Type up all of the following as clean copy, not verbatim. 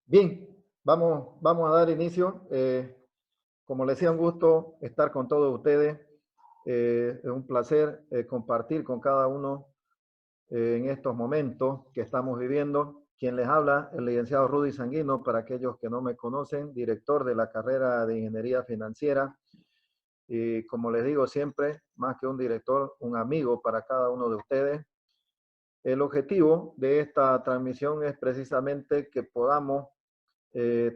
Bien, vamos a dar inicio. Como les decía, un gusto estar con todos ustedes. Es un placer compartir con cada uno en estos momentos que estamos viviendo. Quien les habla, el licenciado Rudy Sanguino, para aquellos que no me conocen, director de la carrera de Ingeniería Financiera. Y como les digo siempre, más que un director, un amigo para cada uno de ustedes. El objetivo de esta transmisión es precisamente que podamos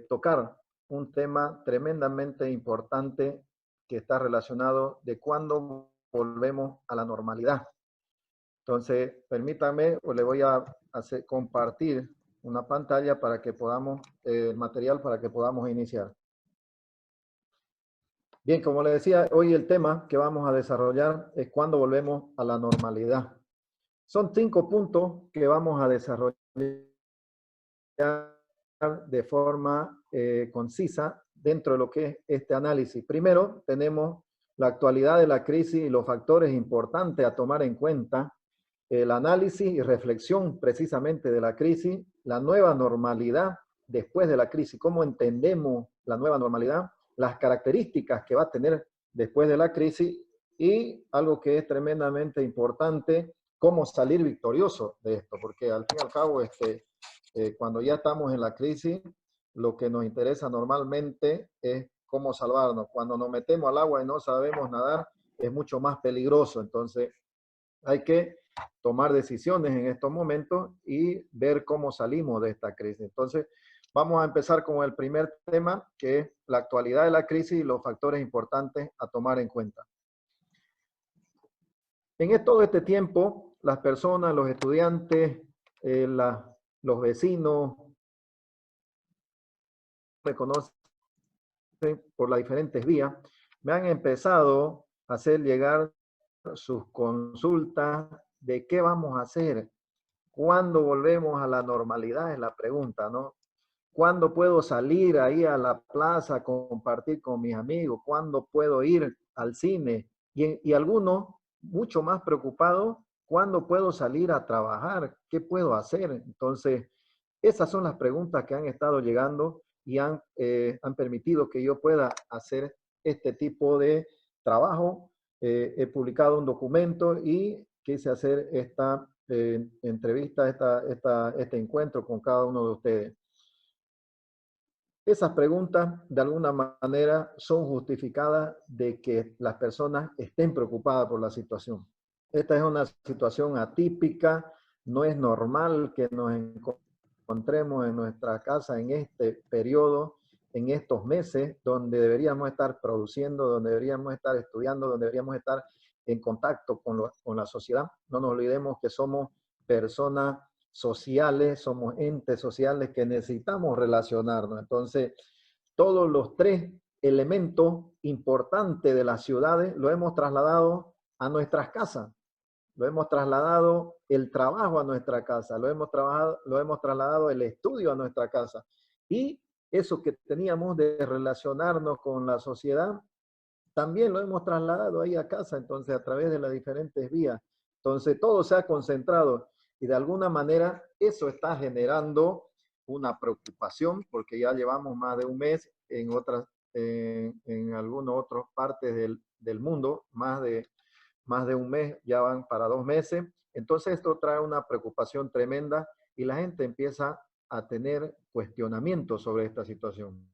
tocar un tema tremendamente importante que está relacionado de cuándo volvemos a la normalidad. Entonces, permítanme, pues le voy a compartir una pantalla para que podamos, el material para que podamos iniciar. Bien, como les decía, hoy el tema que vamos a desarrollar es cuándo volvemos a la normalidad. Son 5 puntos que vamos a desarrollar de forma concisa dentro de lo que es este análisis. Primero, tenemos la actualidad de la crisis y los factores importantes a tomar en cuenta, el análisis y reflexión precisamente de la crisis, la nueva normalidad después de la crisis, cómo entendemos la nueva normalidad, las características que va a tener después de la crisis y algo que es tremendamente importante, cómo salir victorioso de esto, porque al fin y al cabo cuando ya estamos en la crisis, lo que nos interesa normalmente es cómo salvarnos. Cuando nos metemos al agua y no sabemos nadar, es mucho más peligroso. Entonces, hay que tomar decisiones en estos momentos y ver cómo salimos de esta crisis. Entonces, vamos a empezar con el primer tema, que es la actualidad de la crisis y los factores importantes a tomar en cuenta. En todo este tiempo, las personas, los estudiantes, los vecinos, me conocen por las diferentes vías, me han empezado a hacer llegar sus consultas de qué vamos a hacer, cuándo volvemos a la normalidad, es la pregunta, ¿no? ¿Cuándo puedo salir ahí a la plaza a compartir con mis amigos? ¿Cuándo puedo ir al cine? Y algunos, mucho más preocupados, ¿cuándo puedo salir a trabajar? ¿Qué puedo hacer? Entonces, esas son las preguntas que han estado llegando y han permitido que yo pueda hacer este tipo de trabajo. He publicado un documento y quise hacer esta entrevista, este encuentro con cada uno de ustedes. Esas preguntas, de alguna manera, son justificadas de que las personas estén preocupadas por la situación. Esta es una situación atípica, no es normal que nos encontremos en nuestra casa en este periodo, en estos meses, donde deberíamos estar produciendo, donde deberíamos estar estudiando, donde deberíamos estar en contacto con la sociedad. No nos olvidemos que somos personas sociales, somos entes sociales que necesitamos relacionarnos. Entonces, todos los 3 elementos importantes de las ciudades lo hemos trasladado a nuestras casas. Lo hemos trasladado el trabajo a nuestra casa, lo hemos trasladado el estudio a nuestra casa. Y eso que teníamos de relacionarnos con la sociedad, también lo hemos trasladado ahí a casa, entonces a través de las diferentes vías. Entonces todo se ha concentrado y de alguna manera eso está generando una preocupación porque ya llevamos más de un mes en algunas otras partes del mundo, más de un mes, ya van para 2 meses. Entonces esto trae una preocupación tremenda y la gente empieza a tener cuestionamientos sobre esta situación.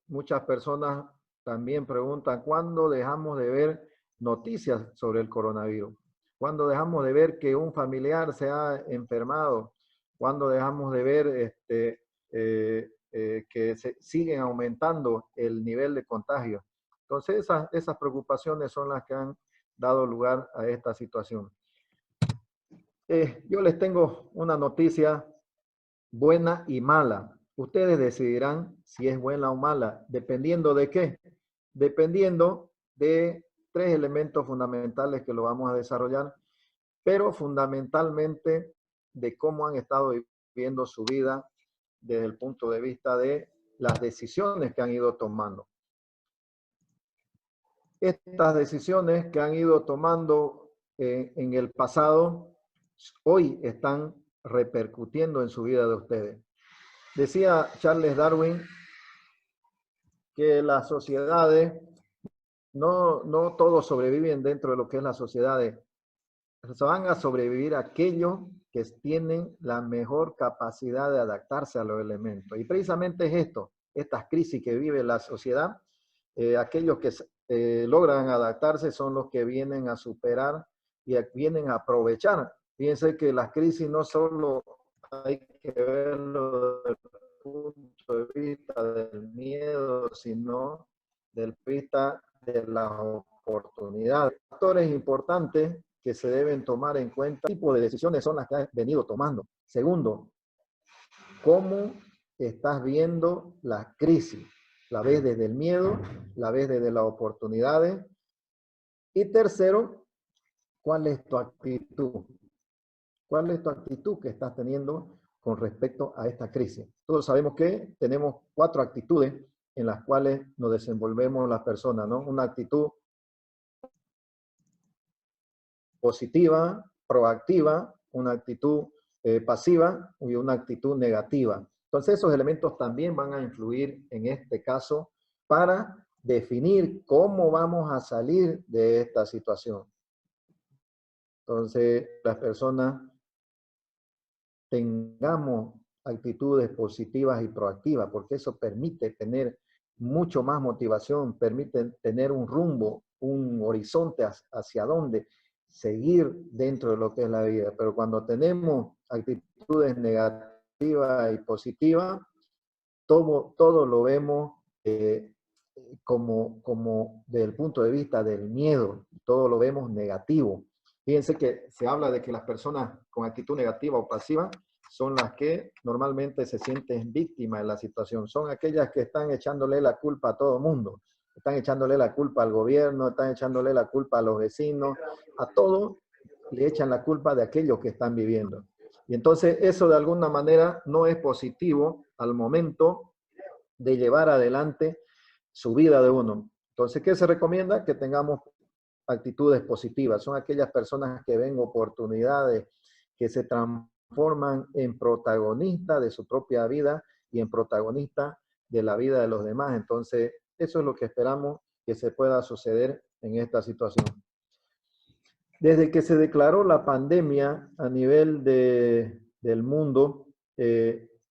Muchas personas también preguntan ¿cuándo dejamos de ver noticias sobre el coronavirus? ¿Cuándo dejamos de ver que un familiar se ha enfermado? ¿Cuándo dejamos de ver que siguen aumentando el nivel de contagio? Entonces esas preocupaciones son las que han dado lugar a esta situación. Yo les tengo una noticia buena y mala. Ustedes decidirán si es buena o mala, dependiendo de qué. Dependiendo de 3 elementos fundamentales que lo vamos a desarrollar, pero fundamentalmente de cómo han estado viviendo su vida desde el punto de vista de las decisiones que han ido tomando. Estas decisiones que han ido tomando en el pasado, hoy están repercutiendo en su vida de ustedes. Decía Charles Darwin que las sociedades, no todos sobreviven dentro de lo que es las sociedades. Van a sobrevivir aquellos que tienen la mejor capacidad de adaptarse a los elementos. Y precisamente es esto, estas crisis que vive la sociedad, aquellos que logran adaptarse son los que vienen a superar y vienen a aprovechar. Fíjense que las crisis no solo hay que verlo desde el punto de vista del miedo, sino del punto de vista de las oportunidades. Factores importantes que se deben tomar en cuenta, ¿qué tipo de decisiones son las que has venido tomando? Segundo, ¿cómo estás viendo la crisis? ¿La ves desde el miedo? ¿La ves desde las oportunidades? Y tercero, ¿cuál es tu actitud? ¿Cuál es tu actitud que estás teniendo con respecto a esta crisis? Todos sabemos que tenemos 4 actitudes en las cuales nos desenvolvemos las personas, ¿no? Una actitud positiva, proactiva, una actitud pasiva y una actitud negativa. Entonces esos elementos también van a influir en este caso para definir cómo vamos a salir de esta situación. Entonces las personas tengamos actitudes positivas y proactivas, porque eso permite tener mucho más motivación, permite tener un rumbo, un horizonte hacia dónde seguir dentro de lo que es la vida. Pero cuando tenemos actitudes negativas y positivas, todo lo vemos como desde el punto de vista del miedo, todo lo vemos negativo. Fíjense que se habla de que las personas con actitud negativa o pasiva son las que normalmente se sienten víctimas de la situación. Son aquellas que están echándole la culpa a todo el mundo. Están echándole la culpa al gobierno, están echándole la culpa a los vecinos, a todos le echan la culpa de aquello que están viviendo. Y entonces eso de alguna manera no es positivo al momento de llevar adelante su vida de uno. Entonces, ¿qué se recomienda? Que tengamos actitudes positivas. Son aquellas personas que ven oportunidades, que se transforman en protagonistas de su propia vida y en protagonistas de la vida de los demás. Entonces, eso es lo que esperamos que se pueda suceder en esta situación. Desde que se declaró la pandemia a nivel del mundo,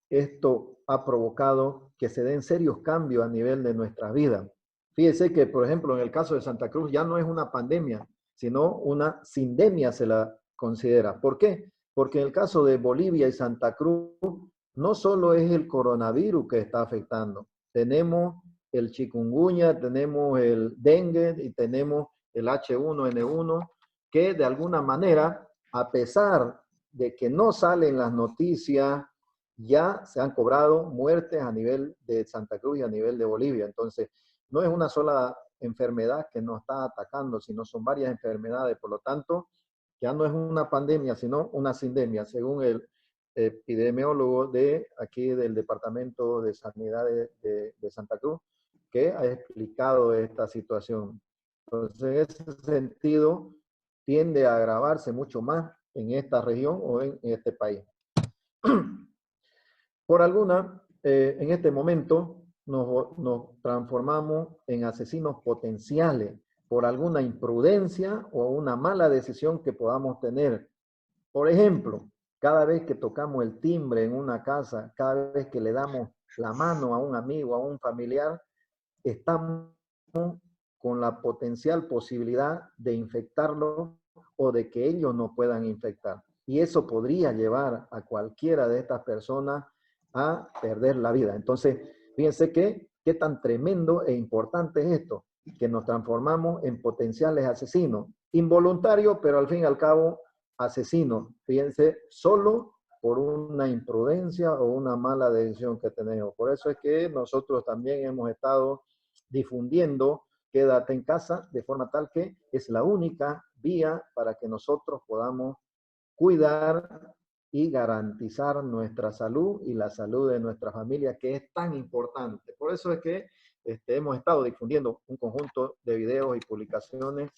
esto ha provocado que se den serios cambios a nivel de nuestra vida. Fíjese que, por ejemplo, en el caso de Santa Cruz ya no es una pandemia, sino una sindemia se la considera. ¿Por qué? Porque en el caso de Bolivia y Santa Cruz, no solo es el coronavirus que está afectando. Tenemos el chikungunya, tenemos el dengue y tenemos el H1N1, que de alguna manera, a pesar de que no salen las noticias, ya se han cobrado muertes a nivel de Santa Cruz y a nivel de Bolivia. Entonces, no es una sola enfermedad que nos está atacando, sino son varias enfermedades. Por lo tanto, ya no es una pandemia, sino una sindemia, según el epidemiólogo de aquí del Departamento de Sanidad de Santa Cruz, que ha explicado esta situación. Entonces, en ese sentido, tiende a agravarse mucho más en esta región o en este país. Por en este momento nos transformamos en asesinos potenciales por alguna imprudencia o una mala decisión que podamos tener. Por ejemplo, cada vez que tocamos el timbre en una casa, cada vez que le damos la mano a un amigo, a un familiar, estamos con la potencial posibilidad de infectarlo o de que ellos no puedan infectar. Y eso podría llevar a cualquiera de estas personas a perder la vida. Entonces, fíjense qué tan tremendo e importante es esto, que nos transformamos en potenciales asesinos, involuntarios, pero al fin y al cabo asesinos. Fíjense, solo por una imprudencia o una mala decisión que tenemos. Por eso es que nosotros también hemos estado difundiendo quédate en casa, de forma tal que es la única vía para que nosotros podamos cuidar y garantizar nuestra salud y la salud de nuestra familia, que es tan importante. Por eso es que hemos estado difundiendo un conjunto de videos y publicaciones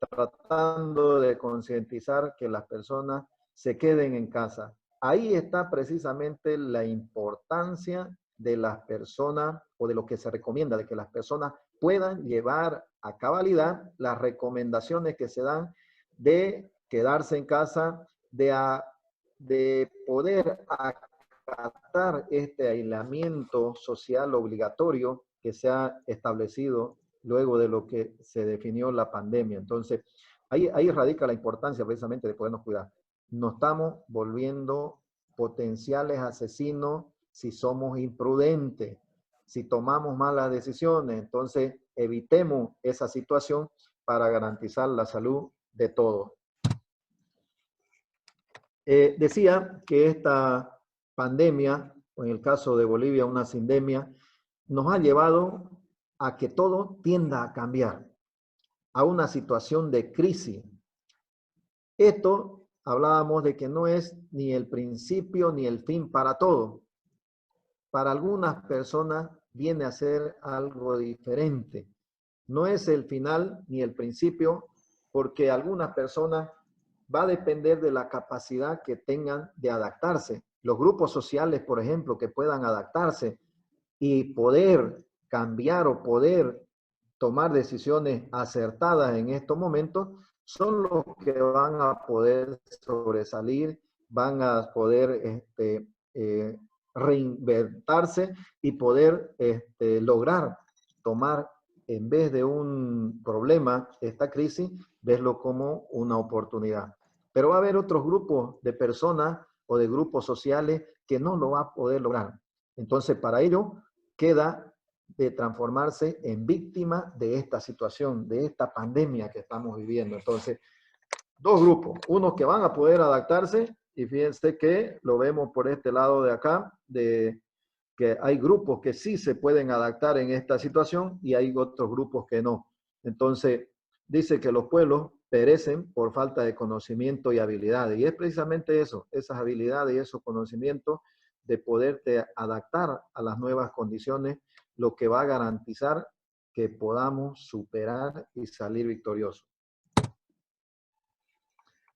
tratando de concientizar que las personas se queden en casa. ahí está precisamente la importancia de las personas o de lo que se recomienda, de que las personas puedan llevar a cabalidad las recomendaciones que se dan de quedarse en casa, de poder acatar este aislamiento social obligatorio que se ha establecido luego de lo que se definió la pandemia. Entonces, ahí radica la importancia precisamente de podernos cuidar. Nos estamos volviendo potenciales asesinos si somos imprudentes, si tomamos malas decisiones. Entonces, evitemos esa situación para garantizar la salud de todos. Decía que esta pandemia, o en el caso de Bolivia, una sindemia, nos ha llevado a que todo tienda a cambiar, a una situación de crisis. Esto hablábamos de que no es ni el principio ni el fin para todo. Para algunas personas viene a ser algo diferente. No es el final ni el principio, porque algunas personas va a depender de la capacidad que tengan de adaptarse. Los grupos sociales, por ejemplo, que puedan adaptarse y poder cambiar o poder tomar decisiones acertadas en estos momentos, son los que van a poder sobresalir, van a poder reinventarse y poder lograr tomar, en vez de un problema, esta crisis, verlo como una oportunidad. Pero va a haber otros grupos de personas o de grupos sociales que no lo va a poder lograr. Entonces, para ello, queda de transformarse en víctima de esta situación, de esta pandemia que estamos viviendo. Entonces, dos grupos, unos que van a poder adaptarse, y fíjense que lo vemos por este lado de acá, de que hay grupos que sí se pueden adaptar en esta situación y hay otros grupos que no. Entonces, dice que los pueblos perecen por falta de conocimiento y habilidades. Y es precisamente eso, esas habilidades y esos conocimientos de poderte adaptar a las nuevas condiciones, lo que va a garantizar que podamos superar y salir victoriosos.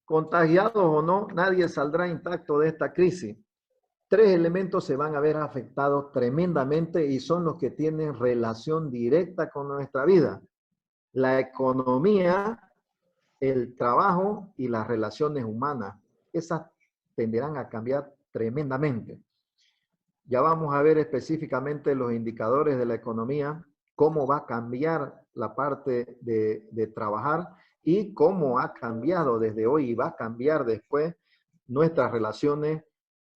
Contagiados o no, nadie saldrá intacto de esta crisis. Tres elementos se van a ver afectados tremendamente y son los que tienen relación directa con nuestra vida. La economía, el trabajo y las relaciones humanas. Esas tenderán a cambiar tremendamente. Ya vamos a ver específicamente los indicadores de la economía, cómo va a cambiar la parte de trabajar y cómo ha cambiado desde hoy y va a cambiar después nuestras relaciones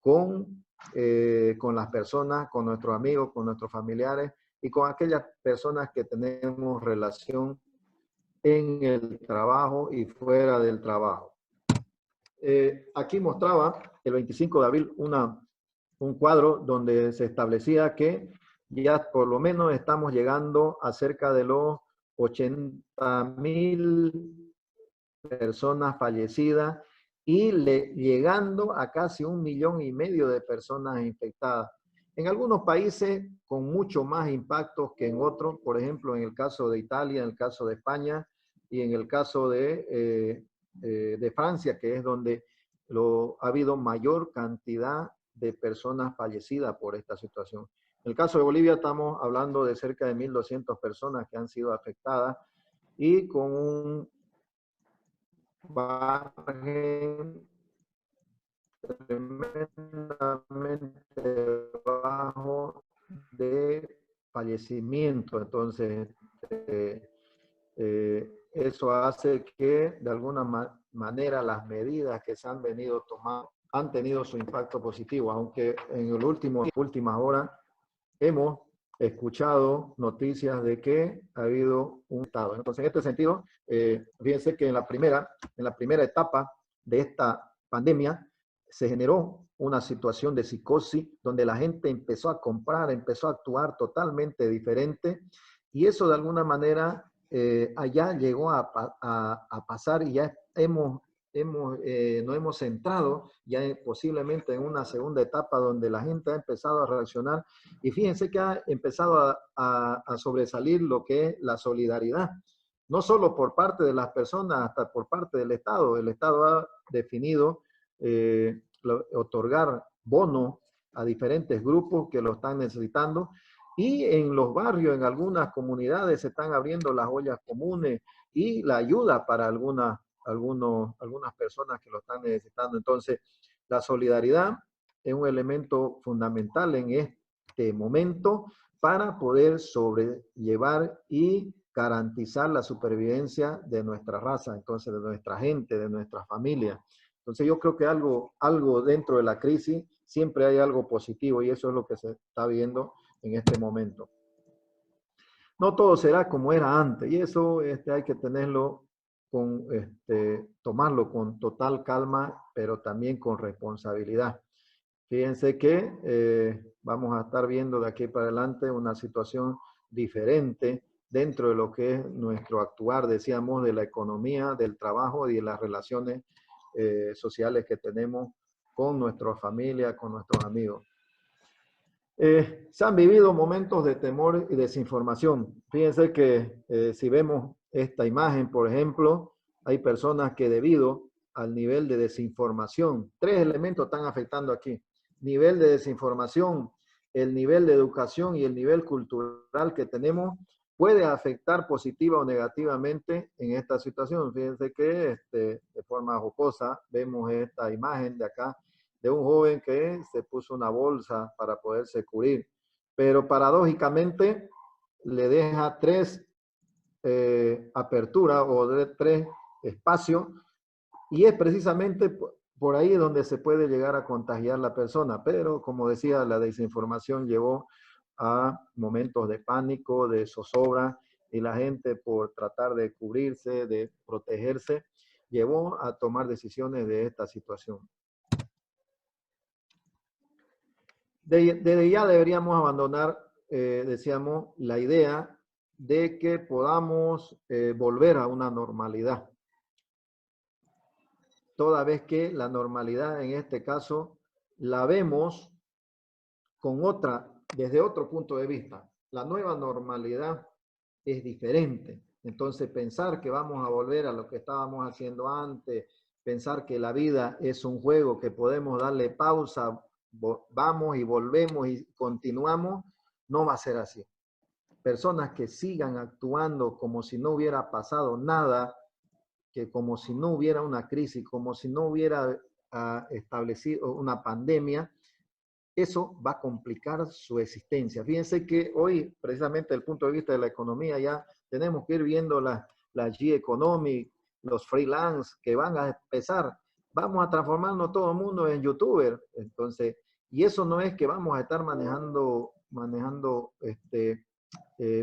con las personas, con nuestros amigos, con nuestros familiares y con aquellas personas que tenemos relación en el trabajo y fuera del trabajo. Aquí mostraba el 25 de abril un cuadro donde se establecía que ya por lo menos estamos llegando a cerca de los 80.000 personas fallecidas y llegando a casi 1,5 millones de personas infectadas. En algunos países con mucho más impactos que en otros, por ejemplo, en el caso de Italia, en el caso de España y en el caso de Francia, que es donde ha habido mayor cantidad de personas fallecidas por esta situación. En el caso de Bolivia estamos hablando de cerca de 1.200 personas que han sido afectadas y con un margen tremendamente bajo de fallecimiento. Entonces, eso hace que de alguna manera las medidas que se han venido tomando han tenido su impacto positivo, aunque en las últimas horas hemos escuchado noticias de que ha habido un estado. Entonces, en este sentido, fíjense que en la primera etapa de esta pandemia se generó una situación de psicosis donde la gente empezó a comprar, empezó a actuar totalmente diferente y eso de alguna manera allá llegó a pasar y ya nos hemos centrado ya posiblemente en una segunda etapa donde la gente ha empezado a reaccionar y fíjense que ha empezado a sobresalir lo que es la solidaridad, no solo por parte de las personas, hasta por parte del Estado. El Estado ha definido otorgar bonos a diferentes grupos que lo están necesitando. Y en los barrios, en algunas comunidades, se están abriendo las ollas comunes y la ayuda para algunas personas que lo están necesitando. Entonces, la solidaridad es un elemento fundamental en este momento para poder sobrellevar y garantizar la supervivencia de nuestra raza, entonces de nuestra gente, de nuestra familia. Entonces yo creo que algo dentro de la crisis, siempre hay algo positivo y eso es lo que se está viendo en este momento. No todo será como era antes y eso hay que tenerlo tomarlo con total calma, pero también con responsabilidad. Fíjense que vamos a estar viendo de aquí para adelante una situación diferente dentro de lo que es nuestro actuar, decíamos, de la economía, del trabajo y de las relaciones sociales que tenemos con nuestra familia, con nuestros amigos. Se han vivido momentos de temor y desinformación. Fíjense que si vemos esta imagen, por ejemplo, hay personas que debido al nivel de desinformación, 3 elementos están afectando aquí. Nivel de desinformación, el nivel de educación y el nivel cultural que tenemos puede afectar positiva o negativamente en esta situación. Fíjense que de forma jocosa vemos esta imagen de acá de un joven que se puso una bolsa para poderse cubrir, pero paradójicamente le deja 3 aperturas o de 3 espacios y es precisamente por ahí donde se puede llegar a contagiar la persona, pero como decía, la desinformación llevó a momentos de pánico, de zozobra, y la gente por tratar de cubrirse, de protegerse, llevó a tomar decisiones de esta situación. Desde ya deberíamos abandonar, decíamos, la idea de que podamos volver a una normalidad. Toda vez que la normalidad en este caso la vemos desde otro punto de vista. La nueva normalidad es diferente. Entonces pensar que vamos a volver a lo que estábamos haciendo antes, pensar que la vida es un juego que podemos darle pausa, vamos y volvemos y continuamos, no va a ser así. Personas que sigan actuando como si no hubiera pasado nada, que como si no hubiera una crisis, como si no hubiera establecido una pandemia, eso va a complicar su existencia. Fíjense que hoy, precisamente desde el punto de vista de la economía, ya tenemos que ir viendo la G Economy, los freelance que van a empezar. Vamos a transformarnos todo el mundo en youtuber. Entonces, y eso no es que vamos a estar manejando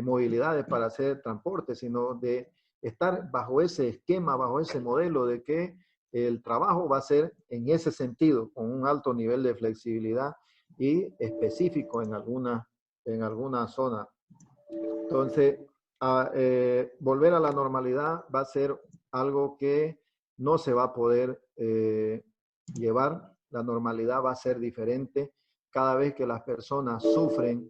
movilidades para hacer transporte, sino de estar bajo ese esquema, bajo ese modelo de que el trabajo va a ser en ese sentido, con un alto nivel de flexibilidad y específico en alguna zona. Entonces, volver a la normalidad va a ser algo que no se va a poder llevar. La normalidad va a ser diferente cada vez que las personas sufren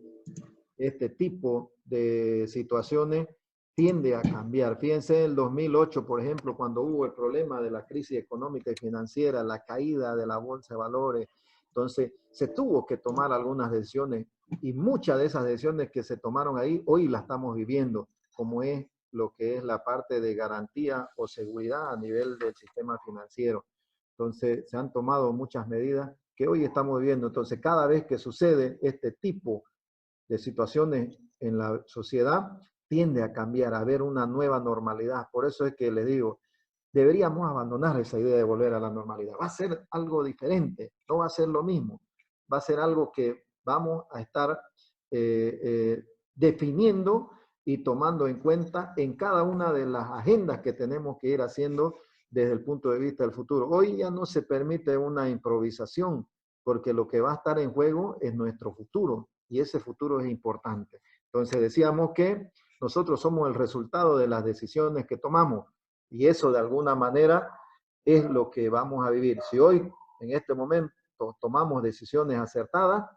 este tipo de situaciones, tiende a cambiar. Fíjense en el 2008, por ejemplo, cuando hubo el problema de la crisis económica y financiera, la caída de la bolsa de valores, entonces se tuvo que tomar algunas decisiones y muchas de esas decisiones que se tomaron ahí, hoy las estamos viviendo, como es lo que es la parte de garantía o seguridad a nivel del sistema financiero. Entonces se han tomado muchas medidas que hoy estamos viviendo. Entonces cada vez que sucede este tipo de situaciones en la sociedad, tiende a cambiar, a haber una nueva normalidad. Por eso es que les digo, deberíamos abandonar esa idea de volver a la normalidad. Va a ser algo diferente, no va a ser lo mismo. Va a ser algo que vamos a estar definiendo y tomando en cuenta en cada una de las agendas que tenemos que ir haciendo desde el punto de vista del futuro. Hoy ya no se permite una improvisación, porque lo que va a estar en juego es nuestro futuro, y ese futuro es importante. Entonces decíamos que nosotros somos el resultado de las decisiones que tomamos, y eso de alguna manera es lo que vamos a vivir. Si hoy, en este momento, tomamos decisiones acertadas,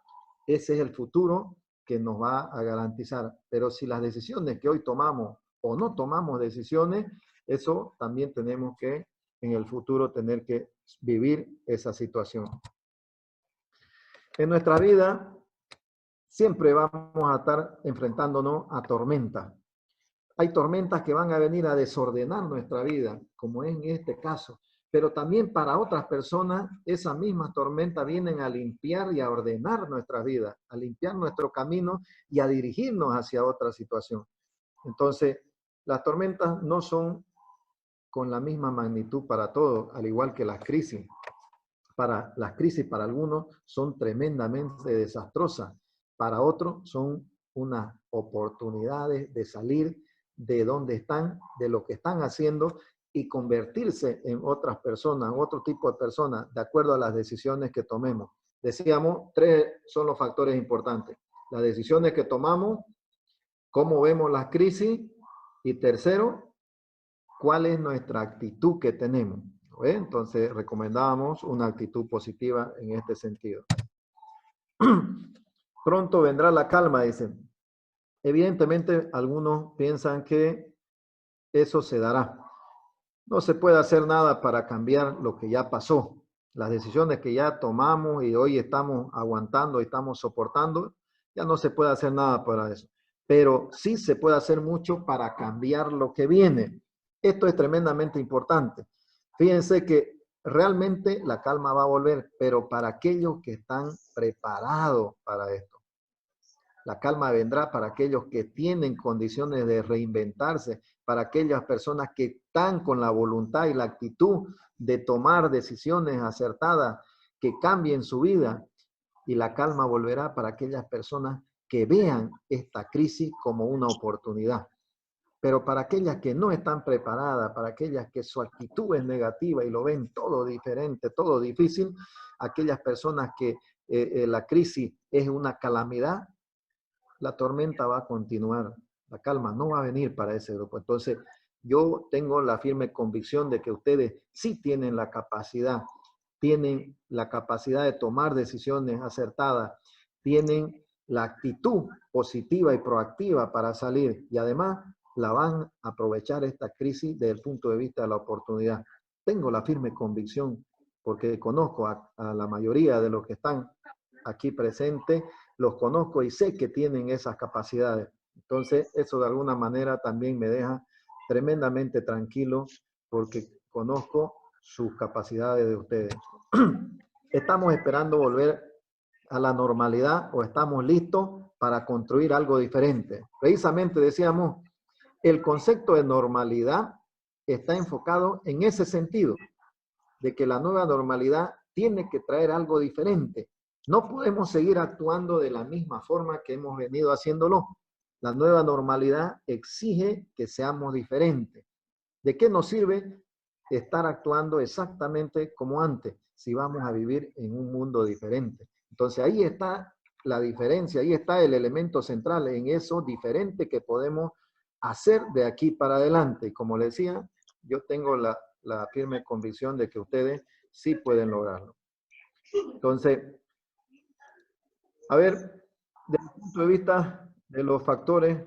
ese es el futuro que nos va a garantizar. Pero si las decisiones que hoy tomamos o no tomamos decisiones, eso también tenemos que en el futuro tener que vivir esa situación. En nuestra vida siempre vamos a estar enfrentándonos a tormentas. Hay tormentas que van a venir a desordenar nuestra vida, como es en este caso. Pero también para otras personas, esas mismas tormentas vienen a limpiar y a ordenar nuestra vida, a limpiar nuestro camino y a dirigirnos hacia otra situación. Entonces, las tormentas no son con la misma magnitud para todos, al igual que las crisis. Las crisis para algunos son tremendamente desastrosas, para otros son unas oportunidades de salir de donde están, de lo que están haciendo y convertirse en otras personas, otro tipo de personas, de acuerdo a las decisiones que tomemos. Decíamos, 3 son los factores importantes. Las decisiones que tomamos, cómo vemos las crisis y tercero, cuál es nuestra actitud que tenemos. Entonces, recomendábamos una actitud positiva en este sentido. Pronto vendrá la calma, dicen. Evidentemente, algunos piensan que eso se dará. No se puede hacer nada para cambiar lo que ya pasó. Las decisiones que ya tomamos y hoy estamos aguantando y estamos soportando, ya no se puede hacer nada para eso. Pero sí se puede hacer mucho para cambiar lo que viene. Esto es tremendamente importante. Fíjense que realmente la calma va a volver, pero para aquellos que están preparados para esto. La calma vendrá para aquellos que tienen condiciones de reinventarse, para aquellas personas que están con la voluntad y la actitud de tomar decisiones acertadas que cambien su vida. Y la calma volverá para aquellas personas que vean esta crisis como una oportunidad. Pero para aquellas que no están preparadas, para aquellas que su actitud es negativa y lo ven todo diferente, todo difícil, aquellas personas que la crisis es una calamidad, la tormenta va a continuar, la calma no va a venir para ese grupo. Entonces, yo tengo la firme convicción de que ustedes sí tienen la capacidad de tomar decisiones acertadas, tienen la actitud positiva y proactiva para salir y además la van a aprovechar esta crisis desde el punto de vista de la oportunidad. Tengo la firme convicción porque conozco a la mayoría de los que están aquí presentes, los conozco y sé que tienen esas capacidades. Entonces, eso de alguna manera también me deja tremendamente tranquilo porque conozco sus capacidades de ustedes. ¿Estamos esperando volver a la normalidad o estamos listos para construir algo diferente? Precisamente decíamos, el concepto de normalidad está enfocado en ese sentido, de que la nueva normalidad tiene que traer algo diferente. No podemos seguir actuando de la misma forma que hemos venido haciéndolo. La nueva normalidad exige que seamos diferentes. ¿De qué nos sirve estar actuando exactamente como antes si vamos a vivir en un mundo diferente? Entonces ahí está la diferencia, ahí está el elemento central en eso diferente que podemos hacer de aquí para adelante. Y como les decía, yo tengo la firme convicción de que ustedes sí pueden lograrlo. Entonces, a ver, desde el punto de vista de los factores,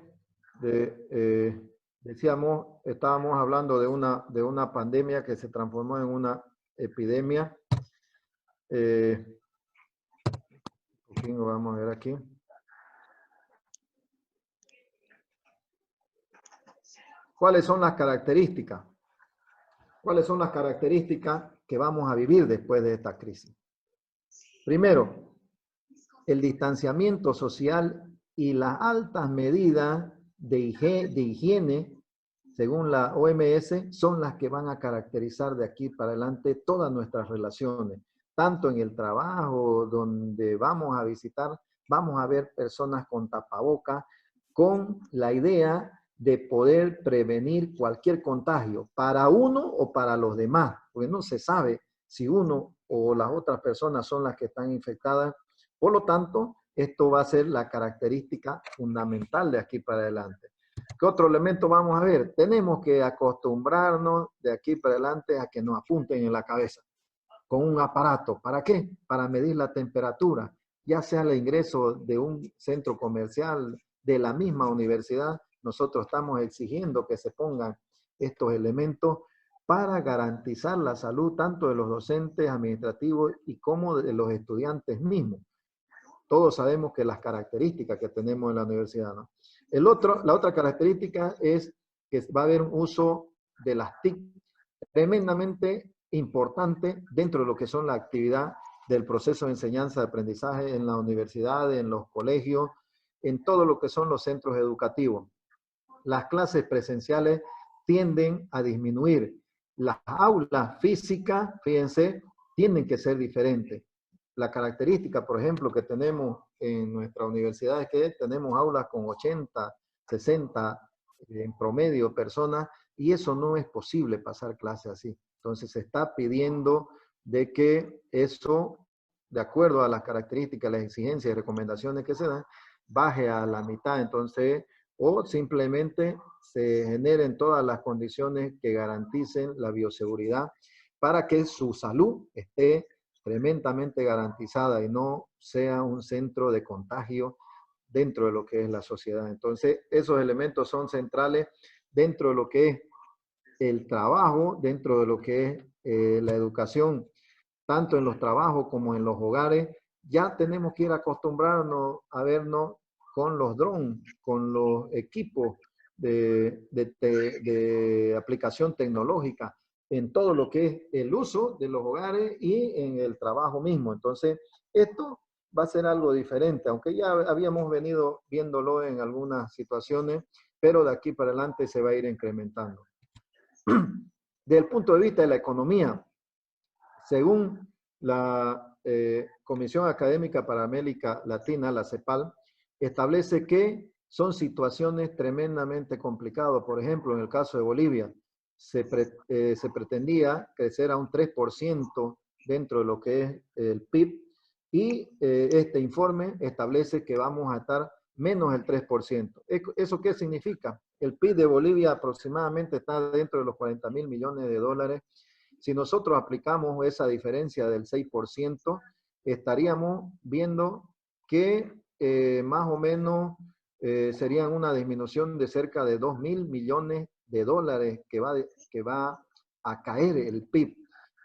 decíamos, estábamos hablando de una pandemia que se transformó en una epidemia. Vamos a ver aquí. ¿Cuáles son las características? ¿Cuáles son las características que vamos a vivir después de esta crisis? Primero, el distanciamiento social y las altas medidas de higiene, según la OMS, son las que van a caracterizar de aquí para adelante todas nuestras relaciones, tanto en el trabajo, donde vamos a visitar, vamos a ver personas con tapabocas, con la idea de poder prevenir cualquier contagio para uno o para los demás, porque no se sabe si uno o las otras personas son las que están infectadas. Por lo tanto, esto va a ser la característica fundamental de aquí para adelante. ¿Qué otro elemento vamos a ver? Tenemos que acostumbrarnos de aquí para adelante a que nos apunten en la cabeza con un aparato. ¿Para qué? Para medir la temperatura, ya sea el ingreso de un centro comercial, de la misma universidad. Nosotros estamos exigiendo que se pongan estos elementos para garantizar la salud tanto de los docentes administrativos y como de los estudiantes mismos. todos sabemos que las características que tenemos en la universidad, ¿no? La otra característica es que va a haber un uso de las TIC tremendamente importante dentro de lo que son la actividad del proceso de enseñanza de aprendizaje en la universidad, en los colegios, en todo lo que son los centros educativos. Las clases presenciales tienden a disminuir. Las aulas físicas, fíjense, tienen que ser diferentes. La característica, por ejemplo, que tenemos en nuestra universidad es que tenemos aulas con 80, 60 en promedio personas, y eso no es posible pasar clases así. Entonces se está pidiendo de que eso, de acuerdo a las características, las exigencias y recomendaciones que se dan, baje a la mitad. Entonces, o simplemente se generen todas las condiciones que garanticen la bioseguridad para que su salud esté tremendamente garantizada y no sea un centro de contagio dentro de lo que es la sociedad. Entonces, esos elementos son centrales dentro de lo que es el trabajo, dentro de lo que es la educación, tanto en los trabajos como en los hogares. Ya tenemos que ir acostumbrarnos a vernos con los drones, con los equipos de aplicación tecnológica, en todo lo que es el uso de los hogares y en el trabajo mismo. Entonces, esto va a ser algo diferente, aunque ya habíamos venido viéndolo en algunas situaciones, pero de aquí para adelante se va a ir incrementando. Desde el punto de vista de la economía, según la Comisión Académica para América Latina, la CEPAL, establece que son situaciones tremendamente complicadas. Por ejemplo, en el caso de Bolivia, se pretendía crecer a un 3% dentro de lo que es el PIB, y este informe establece que vamos a estar menos del 3%. ¿Eso qué significa? El PIB de Bolivia aproximadamente está dentro de los 40.000 millones de dólares. Si nosotros aplicamos esa diferencia del 6%, estaríamos viendo que más o menos serían una disminución de cerca de 2.000 millones de dólares que va a caer el PIB.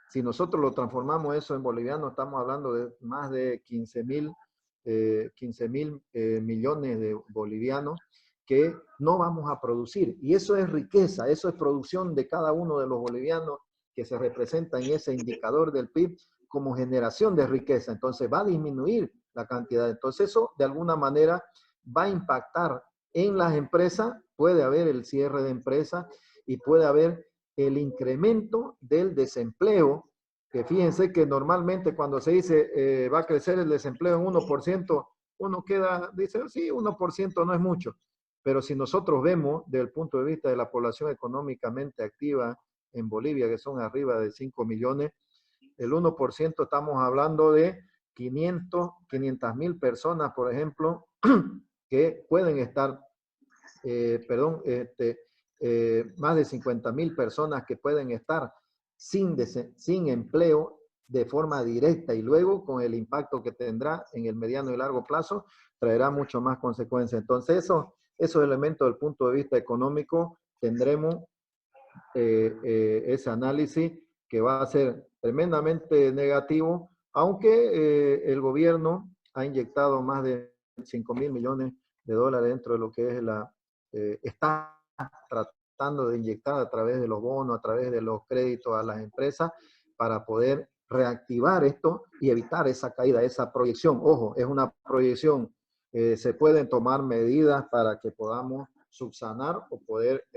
Si nosotros lo transformamos eso en boliviano, estamos hablando de más de 15.000 millones de bolivianos que no vamos a producir. Y eso es riqueza, eso es producción de cada uno de los bolivianos que se representa en ese indicador del PIB como generación de riqueza. Entonces va a disminuir la cantidad. Entonces eso de alguna manera va a impactar en las empresas. Puede haber el cierre de empresas y puede haber el incremento del desempleo, que fíjense que normalmente cuando se dice va a crecer el desempleo en 1%, uno dice, sí, 1% no es mucho. Pero si nosotros vemos desde el punto de vista de la población económicamente activa en Bolivia, que son arriba de 5 millones, el 1% estamos hablando de 500.000 personas, por ejemplo, que pueden estar, más de 50.000 personas que pueden estar sin empleo de forma directa, y luego con el impacto que tendrá en el mediano y largo plazo, traerá mucho más consecuencias. Entonces, esos elementos del punto de vista económico, tendremos ese análisis que va a ser tremendamente negativo, aunque el gobierno ha inyectado más de 5.000 millones de dólares dentro de lo que es está tratando de inyectar a través de los bonos, a través de los créditos a las empresas, para poder reactivar esto y evitar esa caída, esa proyección. Ojo, es una proyección. Se pueden tomar medidas para que podamos subsanar o poder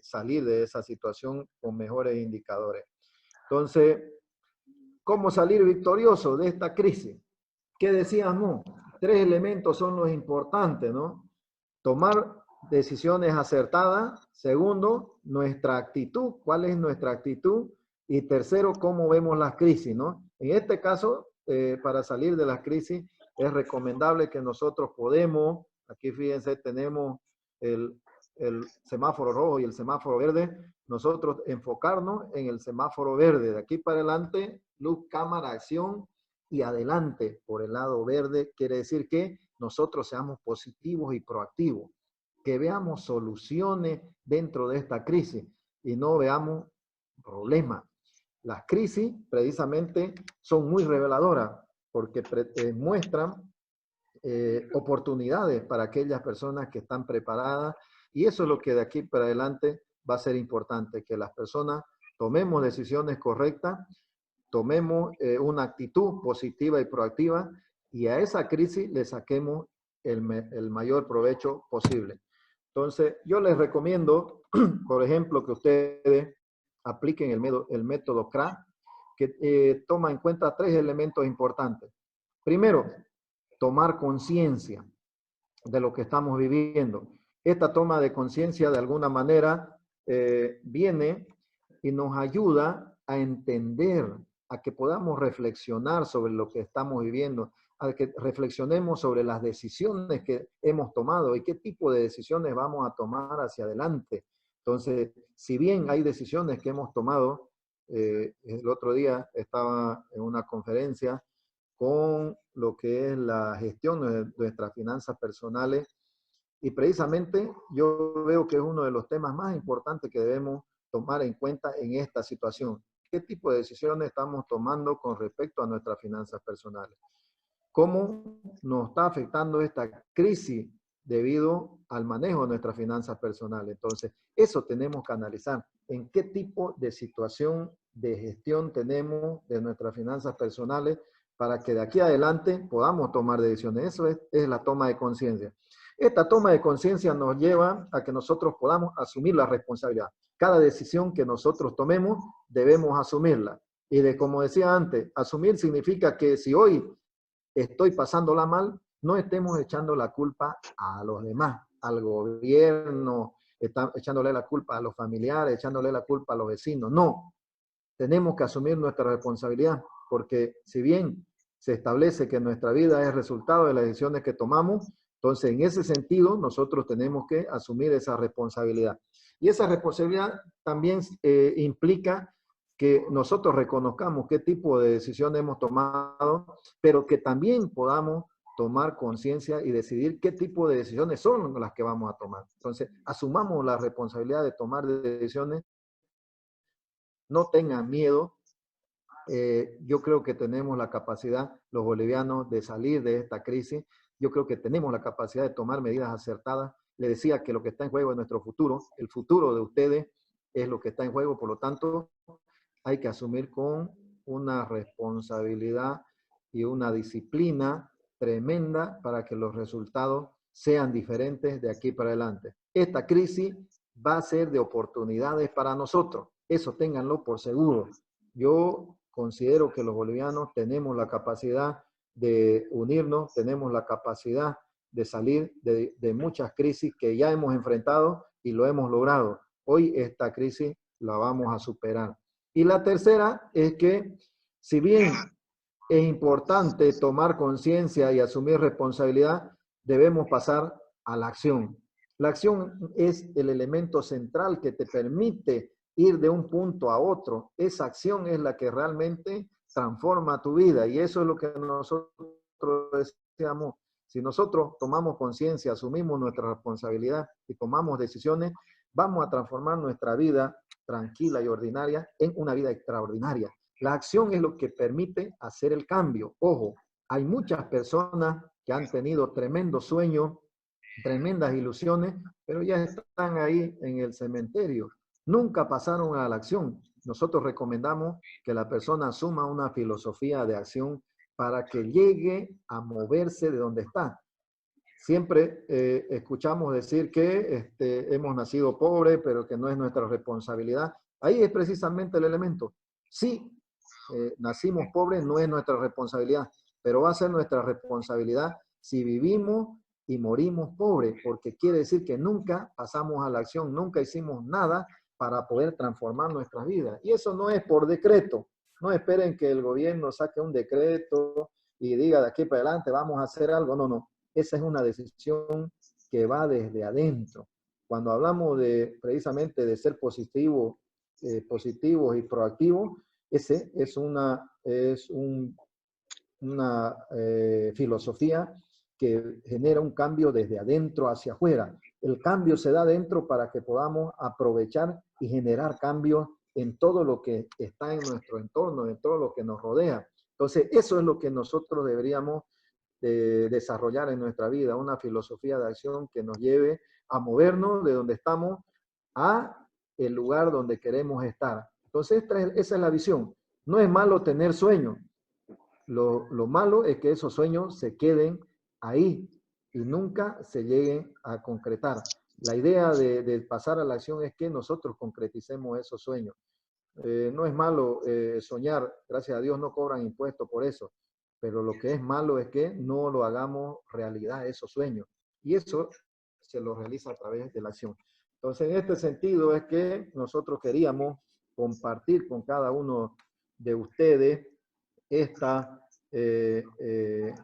salir de esa situación con mejores indicadores. Entonces, ¿cómo salir victorioso de esta crisis? ¿Qué decíamos? 3 elementos son los importantes, ¿no? Tomar decisiones acertadas. Segundo, nuestra actitud. ¿Cuál es nuestra actitud? Y tercero, cómo vemos las crisis, ¿no? En este caso, para salir de las crisis, es recomendable que nosotros podemos, aquí fíjense, tenemos el semáforo rojo y el semáforo verde, nosotros enfocarnos en el semáforo verde. De aquí para adelante, luz, cámara, acción, y adelante por el lado verde. Quiere decir que nosotros seamos positivos y proactivos, que veamos soluciones dentro de esta crisis y no veamos problemas. Las crisis precisamente son muy reveladoras porque muestran oportunidades para aquellas personas que están preparadas, y eso es lo que de aquí para adelante va a ser importante, que las personas tomemos decisiones correctas, tomemos una actitud positiva y proactiva, y a esa crisis le saquemos el mayor provecho posible. Entonces, yo les recomiendo, por ejemplo, que ustedes apliquen el método CRA, que toma en cuenta 3 elementos importantes. Primero, tomar conciencia de lo que estamos viviendo. Esta toma de conciencia, de alguna manera, viene y nos ayuda a entender, a que podamos reflexionar sobre lo que estamos viviendo, a que reflexionemos sobre las decisiones que hemos tomado y qué tipo de decisiones vamos a tomar hacia adelante. Entonces, si bien hay decisiones que hemos tomado, el otro día estaba en una conferencia con lo que es la gestión de nuestras finanzas personales, y precisamente yo veo que es uno de los temas más importantes que debemos tomar en cuenta en esta situación. ¿Qué tipo de decisiones estamos tomando con respecto a nuestras finanzas personales? ¿Cómo nos está afectando esta crisis debido al manejo de nuestras finanzas personales? Entonces, eso tenemos que analizar. ¿En qué tipo de situación de gestión tenemos de nuestras finanzas personales para que de aquí adelante podamos tomar decisiones? Eso es la toma de conciencia. Esta toma de conciencia nos lleva a que nosotros podamos asumir la responsabilidad. Cada decisión que nosotros tomemos, debemos asumirla. Y como decía antes, asumir significa que si hoy estoy pasándola mal, no estemos echando la culpa a los demás, al gobierno, echándole la culpa a los familiares, echándole la culpa a los vecinos. No, tenemos que asumir nuestra responsabilidad, porque si bien se establece que nuestra vida es resultado de las decisiones que tomamos, entonces en ese sentido nosotros tenemos que asumir esa responsabilidad. Y esa responsabilidad también implica que nosotros reconozcamos qué tipo de decisiones hemos tomado, pero que también podamos tomar conciencia y decidir qué tipo de decisiones son las que vamos a tomar. Entonces, asumamos la responsabilidad de tomar decisiones, no tengan miedo. Yo creo que tenemos la capacidad, los bolivianos, de salir de esta crisis. Yo creo que tenemos la capacidad de tomar medidas acertadas. Le decía que lo que está en juego es nuestro futuro. El futuro de ustedes es lo que está en juego. Por lo tanto, hay que asumir con una responsabilidad y una disciplina tremenda para que los resultados sean diferentes de aquí para adelante. Esta crisis va a ser de oportunidades para nosotros. Eso ténganlo por seguro. Yo considero que los bolivianos tenemos la capacidad de unirnos, tenemos la capacidad de salir de muchas crisis que ya hemos enfrentado y lo hemos logrado. Hoy esta crisis la vamos a superar. Y la tercera es que, si bien es importante tomar conciencia y asumir responsabilidad, debemos pasar a la acción. La acción es el elemento central que te permite ir de un punto a otro. Esa acción es la que realmente transforma tu vida, y eso es lo que nosotros decíamos. Si nosotros tomamos conciencia, asumimos nuestra responsabilidad y tomamos decisiones, vamos a transformar nuestra vida tranquila y ordinaria en una vida extraordinaria. La acción es lo que permite hacer el cambio. Ojo, hay muchas personas que han tenido tremendos sueños, tremendas ilusiones, pero ya están ahí en el cementerio. Nunca pasaron a la acción. Nosotros recomendamos que la persona asuma una filosofía de acción para que llegue a moverse de donde está. Siempre escuchamos decir que hemos nacido pobres, pero que no es nuestra responsabilidad. Ahí es precisamente el elemento. Sí, nacimos pobres, no es nuestra responsabilidad, pero va a ser nuestra responsabilidad si vivimos y morimos pobres, porque quiere decir que nunca pasamos a la acción, nunca hicimos nada para poder transformar nuestras vidas. Y eso no es por decreto. No esperen que el gobierno saque un decreto y diga de aquí para adelante vamos a hacer algo. No, no. Esa es una decisión que va desde adentro. Cuando hablamos precisamente de ser positivos y proactivos, ese es una filosofía que genera un cambio desde adentro hacia afuera. El cambio se da adentro para que podamos aprovechar y generar cambios en todo lo que está en nuestro entorno, en todo lo que nos rodea. Entonces, eso es lo que nosotros deberíamos desarrollar en nuestra vida, una filosofía de acción que nos lleve a movernos de donde estamos a el lugar donde queremos estar. Entonces, esa es la visión. No es malo tener sueños. Lo malo es que esos sueños se queden ahí y nunca se lleguen a concretar. La idea de pasar a la acción es que nosotros concreticemos esos sueños. No es malo soñar, gracias a Dios no cobran impuestos por eso, pero lo que es malo es que no lo hagamos realidad esos sueños. Y eso se lo realiza a través de la acción. Entonces, en este sentido es que nosotros queríamos compartir con cada uno de ustedes eh, eh,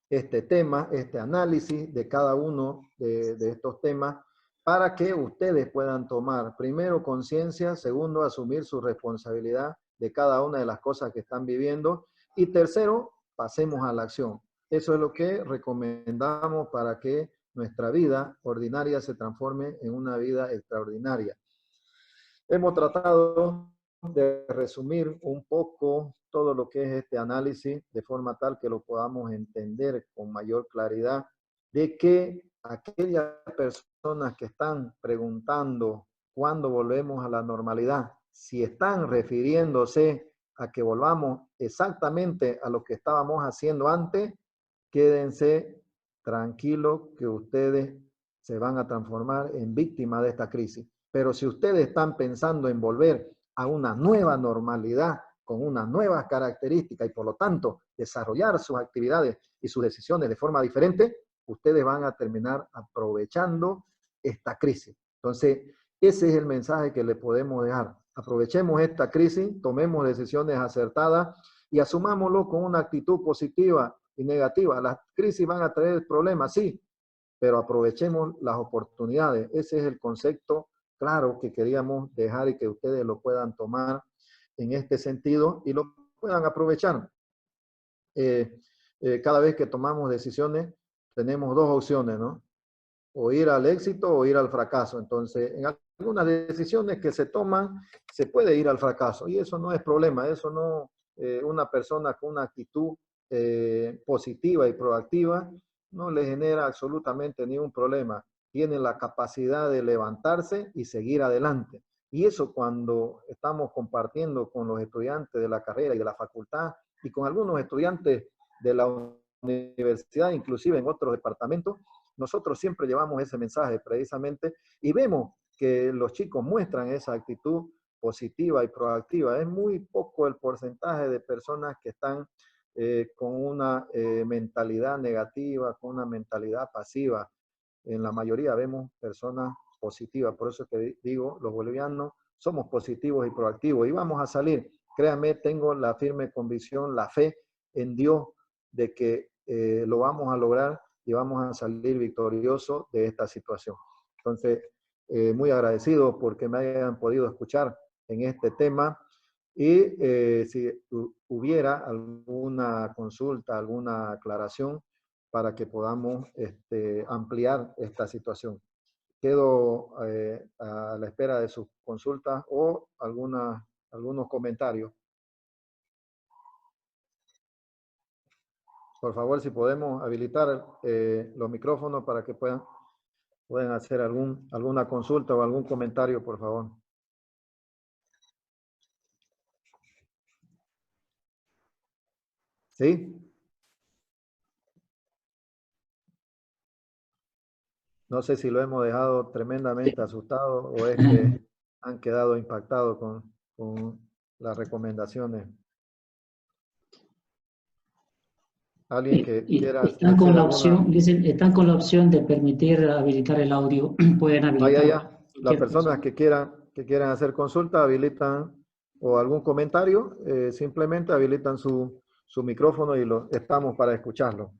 este tema, este análisis de cada uno de estos temas para que ustedes puedan tomar, primero, conciencia, segundo, asumir su responsabilidad de cada una de las cosas que están viviendo y tercero, pasemos a la acción. Eso es lo que recomendamos para que nuestra vida ordinaria se transforme en una vida extraordinaria. Hemos tratado de resumir un poco todo lo que es este análisis de forma tal que lo podamos entender con mayor claridad, de que aquellas personas que están preguntando cuándo volvemos a la normalidad, si están refiriéndose a que volvamos exactamente a lo que estábamos haciendo antes, quédense tranquilos que ustedes se van a transformar en víctimas de esta crisis. Pero si ustedes están pensando en volver a una nueva normalidad, con unas nuevas características y por lo tanto desarrollar sus actividades y sus decisiones de forma diferente, ustedes van a terminar aprovechando esta crisis. Entonces, ese es el mensaje que le podemos dejar. Aprovechemos esta crisis, tomemos decisiones acertadas y asumámoslo con una actitud positiva y negativa. Las crisis van a traer problemas, sí, pero aprovechemos las oportunidades. Ese es el concepto claro que queríamos dejar y que ustedes lo puedan tomar en este sentido y lo puedan aprovechar. Cada vez que tomamos decisiones, tenemos dos opciones, ¿no? O ir al éxito o ir al fracaso. Entonces, en algunas decisiones que se toman, se puede ir al fracaso y eso no es problema, eso no, una persona con una actitud positiva y proactiva no le genera absolutamente ningún problema. Tiene la capacidad de levantarse y seguir adelante. Y eso cuando estamos compartiendo con los estudiantes de la carrera y de la facultad y con algunos estudiantes de la universidad, inclusive en otros departamentos, nosotros siempre llevamos ese mensaje precisamente y vemos que los chicos muestran esa actitud positiva y proactiva. Es muy poco el porcentaje de personas que están con una mentalidad negativa, con una mentalidad pasiva. En la mayoría vemos personas positivas. Por eso es que digo, los bolivianos somos positivos y proactivos y vamos a salir. Créanme, tengo la firme convicción, la fe en Dios de que lo vamos a lograr y vamos a salir victoriosos de esta situación. Entonces, muy agradecido porque me hayan podido escuchar en este tema y si hubiera alguna consulta, alguna aclaración para que podamos ampliar esta situación. Quedo a la espera de sus consultas o algunos comentarios. Por favor, si podemos habilitar los micrófonos para que puedan hacer alguna consulta o algún comentario, por favor. ¿Sí? No sé si lo hemos dejado tremendamente asustado o es que han quedado impactados con las recomendaciones. Alguien que quiera Están con decir la alguna... opción, dicen, están con la opción de permitir habilitar el audio. Pueden habilitar Ya. Las cualquier personas persona. que quieran hacer consulta habilitan o algún comentario, simplemente habilitan su micrófono y estamos para escucharlo.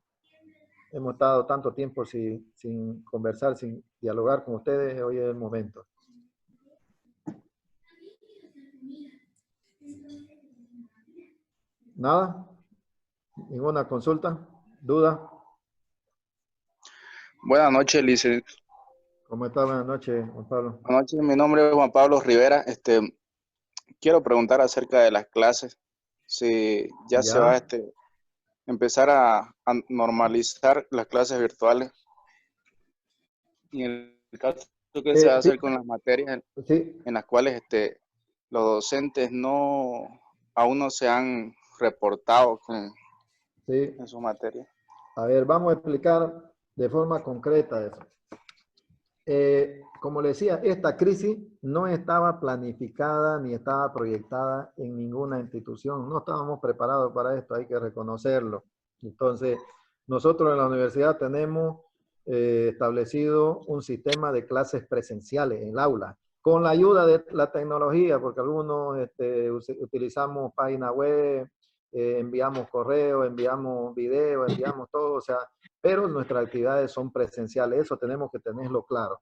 Hemos estado tanto tiempo sin conversar, sin dialogar con ustedes, hoy es el momento. ¿Nada? ¿Ninguna consulta? ¿Duda? Buenas noches, licenciado. ¿Cómo está? Buenas noches, Juan Pablo. Buenas noches, mi nombre es Juan Pablo Rivera. Quiero preguntar acerca de las clases. Si ya se va empezar a normalizar las clases virtuales. Y en el caso que se va a Sí, hacer con las materias sí, en las cuales los docentes aún no se han reportado sí. en su materia. A ver, vamos a explicar de forma concreta eso. Como le decía, esta crisis no estaba planificada ni estaba proyectada en ninguna institución. No estábamos preparados para esto, hay que reconocerlo. Entonces, nosotros en la universidad tenemos establecido un sistema de clases presenciales en el aula, con la ayuda de la tecnología, porque algunos utilizamos página web, enviamos correo, enviamos video, enviamos todo, o sea, pero nuestras actividades son presenciales, eso tenemos que tenerlo claro.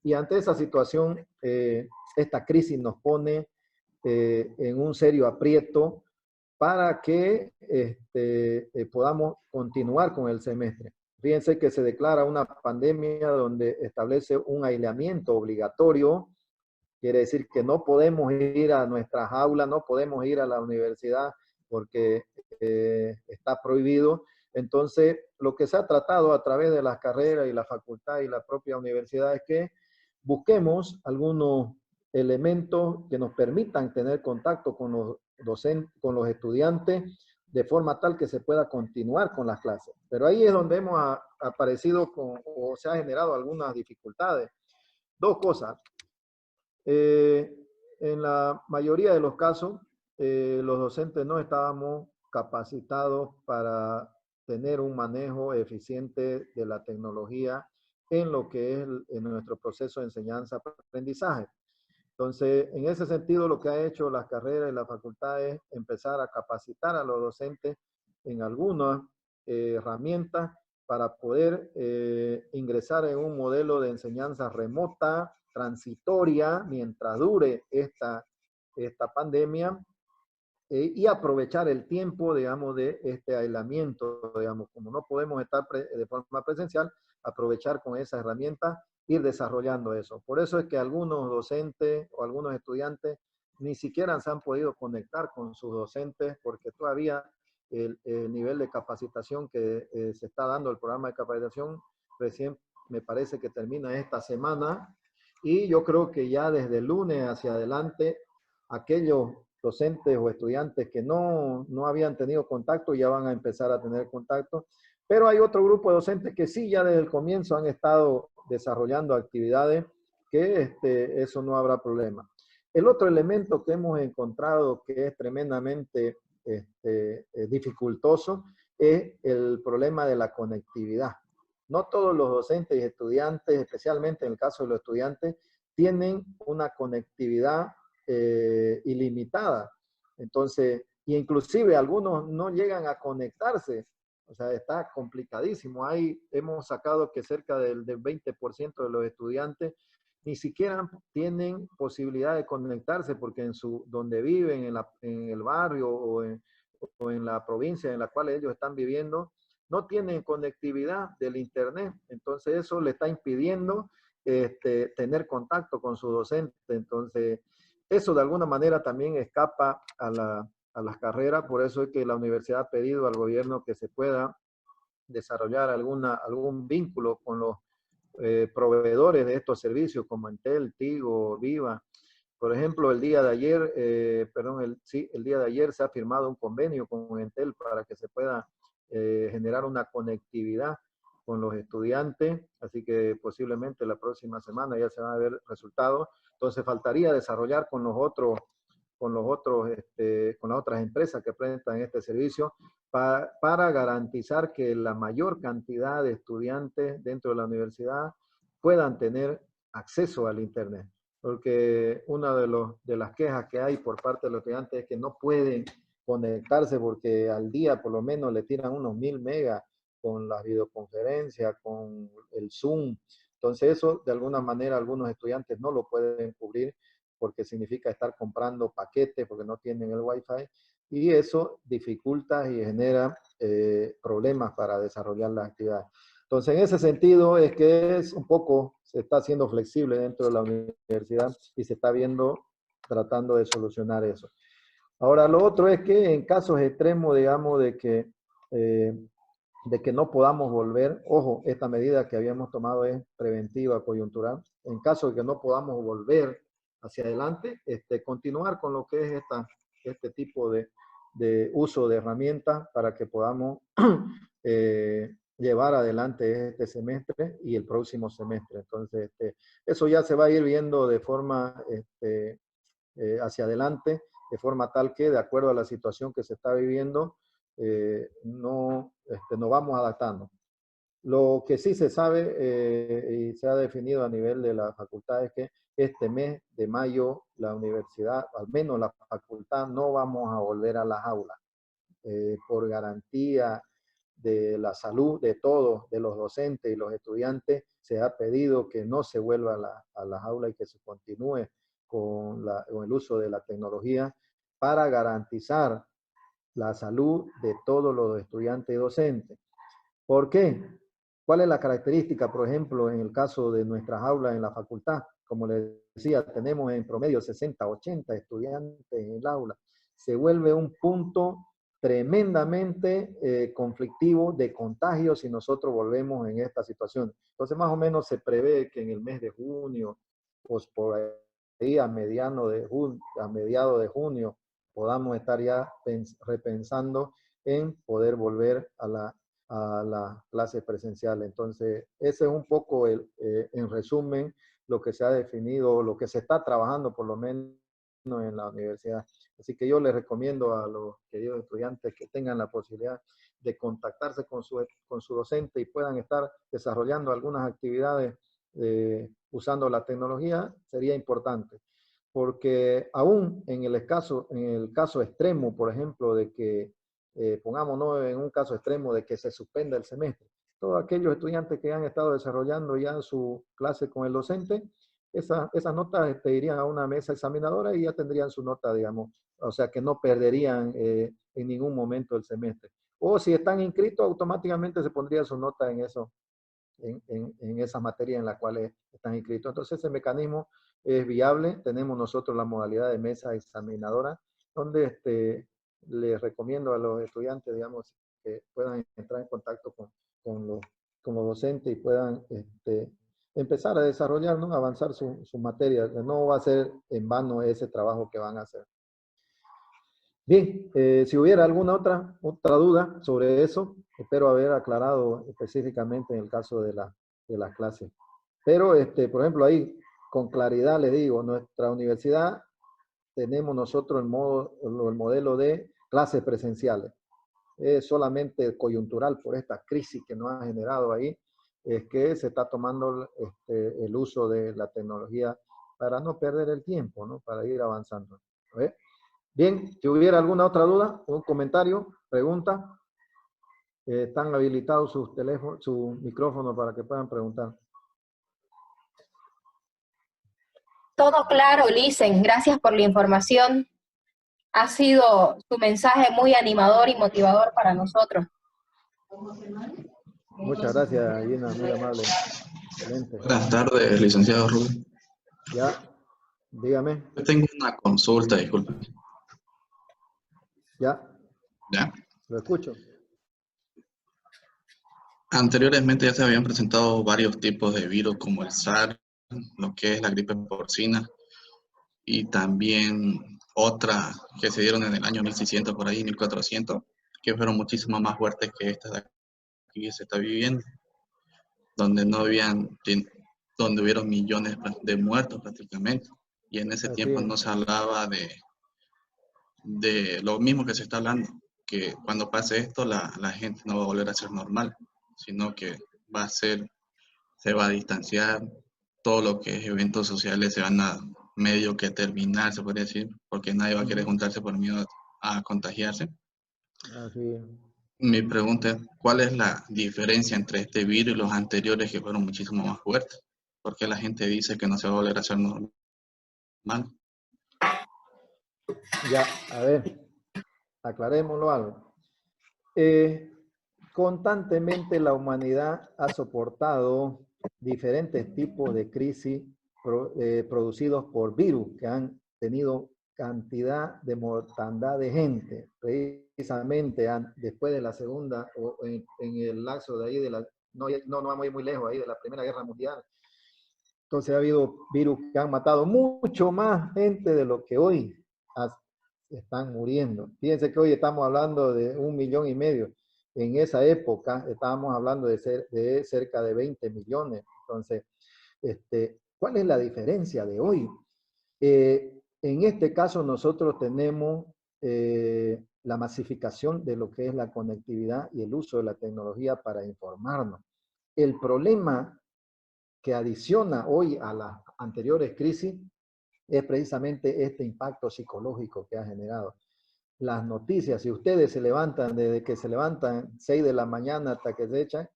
Y ante esa situación, esta crisis nos pone en un serio aprieto para que podamos continuar con el semestre. Fíjense que se declara una pandemia donde establece un aislamiento obligatorio, quiere decir que no podemos ir a nuestras aulas, no podemos ir a la universidad porque está prohibido. Entonces, lo que se ha tratado a través de las carreras y la facultad y la propia universidad es que busquemos algunos elementos que nos permitan tener contacto con los docentes, con los estudiantes, de forma tal que se pueda continuar con las clases. Pero ahí es donde hemos aparecido o se ha generado algunas dificultades. Dos cosas. En la mayoría de los casos, los docentes no estábamos capacitados para tener un manejo eficiente de la tecnología en lo que es en nuestro proceso de enseñanza-aprendizaje. Entonces, en ese sentido, lo que ha hecho las carreras y la facultad es empezar a capacitar a los docentes en algunas herramientas para poder ingresar en un modelo de enseñanza remota, transitoria, mientras dure esta pandemia, y aprovechar el tiempo, digamos, de este aislamiento, digamos, como no podemos estar de forma presencial, aprovechar con esa herramienta, ir desarrollando eso. Por eso es que algunos docentes o algunos estudiantes ni siquiera se han podido conectar con sus docentes porque todavía el nivel de capacitación que se está dando, el programa de capacitación, recién me parece que termina esta semana, y yo creo que ya desde el lunes hacia adelante, aquellos docentes o estudiantes que no habían tenido contacto ya van a empezar a tener contacto, pero hay otro grupo de docentes que sí ya desde el comienzo han estado desarrollando actividades que eso no habrá problema. El otro elemento que hemos encontrado que es tremendamente dificultoso es el problema de la conectividad. No todos los docentes y estudiantes, especialmente en el caso de los estudiantes, tienen una conectividad ilimitada. Entonces, y inclusive algunos no llegan a conectarse. O sea, está complicadísimo. Ahí hemos sacado que cerca del 20% de los estudiantes ni siquiera tienen posibilidad de conectarse porque donde viven, en el barrio o en la provincia en la cual ellos están viviendo, no tienen conectividad del internet. Entonces eso le está impidiendo tener contacto con su docente. Entonces, eso de alguna manera también escapa a las carreras, por eso es que la universidad ha pedido al gobierno que se pueda desarrollar algún vínculo con los proveedores de estos servicios como Entel, Tigo, Viva. Por ejemplo, el día de ayer, el día de ayer se ha firmado un convenio con Entel para que se pueda generar una conectividad con los estudiantes, así que posiblemente la próxima semana ya se van a ver resultados. Entonces faltaría desarrollar con las otras empresas que prestan este servicio para garantizar que la mayor cantidad de estudiantes dentro de la universidad puedan tener acceso al internet. Porque una de las quejas que hay por parte de los estudiantes es que no pueden conectarse porque al día por lo menos le tiran unos 1000 megas con las videoconferencias, con el Zoom. Entonces eso de alguna manera algunos estudiantes no lo pueden cubrir porque significa estar comprando paquetes porque no tienen el Wi-Fi, y eso dificulta y genera problemas para desarrollar las actividades. Entonces, en ese sentido es que se está haciendo flexible dentro de la universidad y se está tratando de solucionar eso. Ahora, lo otro es que en casos extremos, digamos, de que de que no podamos volver. Ojo, esta medida que habíamos tomado es preventiva, coyuntural. En caso de que no podamos volver hacia adelante, continuar con lo que es este tipo de uso de herramientas para que podamos llevar adelante este semestre y el próximo semestre. Entonces, eso ya se va a ir viendo de forma hacia adelante, de forma tal que, de acuerdo a la situación que se está viviendo, nos vamos adaptando. Lo que sí se sabe y se ha definido a nivel de la facultad es que este mes de mayo la universidad, al menos la facultad, no vamos a volver a las aulas. Por garantía de la salud de todos, de los docentes y los estudiantes, se ha pedido que no se vuelva a las aulas y que se continúe con el uso de la tecnología para garantizar la salud de todos los estudiantes y docentes. ¿Por qué? ¿Cuál es la característica, por ejemplo, en el caso de nuestras aulas en la facultad? Como les decía, tenemos en promedio 60, 80 estudiantes en el aula. Se vuelve un punto tremendamente conflictivo de contagio si nosotros volvemos en esta situación. Entonces, más o menos se prevé que en el mes de junio, pues por ahí a mediados de junio, podamos estar ya repensando en poder volver a la clase presencial. Entonces, ese es un poco, en resumen, lo que se ha definido, lo que se está trabajando por lo menos en la universidad. Así que yo les recomiendo a los queridos estudiantes que tengan la posibilidad de contactarse con su docente y puedan estar desarrollando algunas actividades usando la tecnología, sería importante. Porque aún en el caso extremo, por ejemplo, de que pongámonos en un caso extremo de que se suspenda el semestre. Todos aquellos estudiantes que han estado desarrollando ya su clase con el docente, esas notas irían a una mesa examinadora y ya tendrían su nota, digamos, o sea que no perderían en ningún momento el semestre. O si están inscritos, automáticamente se pondría su nota en eso, en esas materias en las cuales están inscritos. Entonces ese mecanismo es viable. Tenemos nosotros la modalidad de mesa examinadora, donde les recomiendo a los estudiantes, digamos, que puedan entrar en contacto con los docentes y puedan empezar a desarrollar, ¿no? Avanzar su materia. No va a ser en vano ese trabajo que van a hacer. Bien, si hubiera alguna otra duda sobre eso, espero haber aclarado específicamente en el caso de las clases. Pero, por ejemplo, ahí, con claridad les digo, nuestra universidad tenemos nosotros el modelo de clases presenciales. Es solamente coyuntural por esta crisis que nos ha generado ahí, es que se está tomando el uso de la tecnología para no perder el tiempo, ¿no? Para ir avanzando. ¿Ve? Bien, si hubiera alguna otra duda, un comentario, pregunta, están habilitados sus teléfonos, su micrófono para que puedan preguntar. Todo claro, Licen. Gracias por la información. Ha sido tu mensaje muy animador y motivador para nosotros. Muchas gracias, Gina, muy amable. Excelente. Buenas tardes, licenciado Rubén. Ya, dígame. Yo tengo una consulta, disculpe. Ya. ¿Ya? Lo escucho. Anteriormente ya se habían presentado varios tipos de virus como el SARS, lo que es la gripe porcina, y también otra que se dieron en el año 1600 por ahí, 1400, que fueron muchísimo más fuertes que esta de aquí que se está viviendo, donde donde hubieron millones de muertos prácticamente, y en ese tiempo no se hablaba de lo mismo que se está hablando, que cuando pase esto la gente no va a volver a ser normal, sino que se va a distanciar, todo lo que es eventos sociales se van a medio que terminar, se podría decir, porque nadie va a querer juntarse por miedo a contagiarse. Así es. Mi pregunta es, ¿cuál es la diferencia entre este virus y los anteriores que fueron muchísimo más fuertes? ¿Por qué la gente dice que no se va a volver a ser normal? Ya, a ver, aclarémoslo algo. Constantemente la humanidad ha soportado diferentes tipos de crisis producidos por virus que han tenido cantidad de mortandad de gente, precisamente después de la segunda, o en el lapso de ahí, no vamos a ir muy lejos ahí, de la Primera Guerra Mundial. Entonces ha habido virus que han matado mucho más gente de lo que hoy están muriendo. Fíjense que hoy estamos hablando de 1,5 millones. En esa época estábamos hablando de cerca de 20 millones. Entonces, ¿cuál es la diferencia de hoy? En este caso nosotros tenemos la masificación de lo que es la conectividad y el uso de la tecnología para informarnos. El problema que adiciona hoy a las anteriores crisis es precisamente este impacto psicológico que ha generado. Las noticias, si ustedes se levantan, desde que se levantan 6 de la mañana hasta que se echan,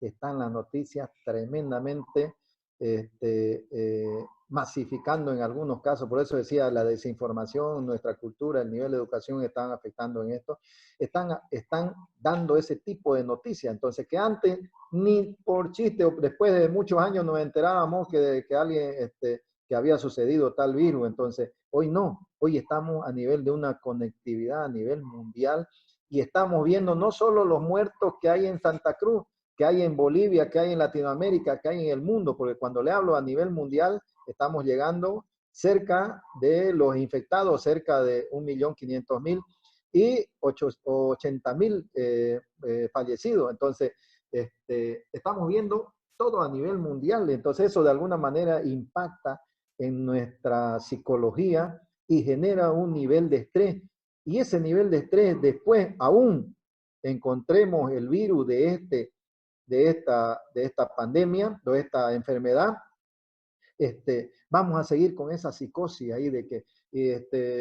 están las noticias tremendamente masificando en algunos casos. Por eso decía, la desinformación, nuestra cultura, el nivel de educación están afectando en esto. Están dando ese tipo de noticias. Entonces, que antes, ni por chiste, o después de muchos años nos enterábamos que alguien, que había sucedido tal virus. Entonces, hoy no. Hoy estamos a nivel de una conectividad a nivel mundial y estamos viendo no solo los muertos que hay en Santa Cruz, que hay en Bolivia, que hay en Latinoamérica, que hay en el mundo, porque cuando le hablo a nivel mundial, estamos llegando cerca de los infectados, cerca de 1.500.000 y 80.000 fallecidos. Entonces, estamos viendo todo a nivel mundial. Entonces, eso de alguna manera impacta en nuestra psicología y genera un nivel de estrés. Y ese nivel de estrés, después aún encontremos el virus de esta pandemia, de esta enfermedad, vamos a seguir con esa psicosis ahí de que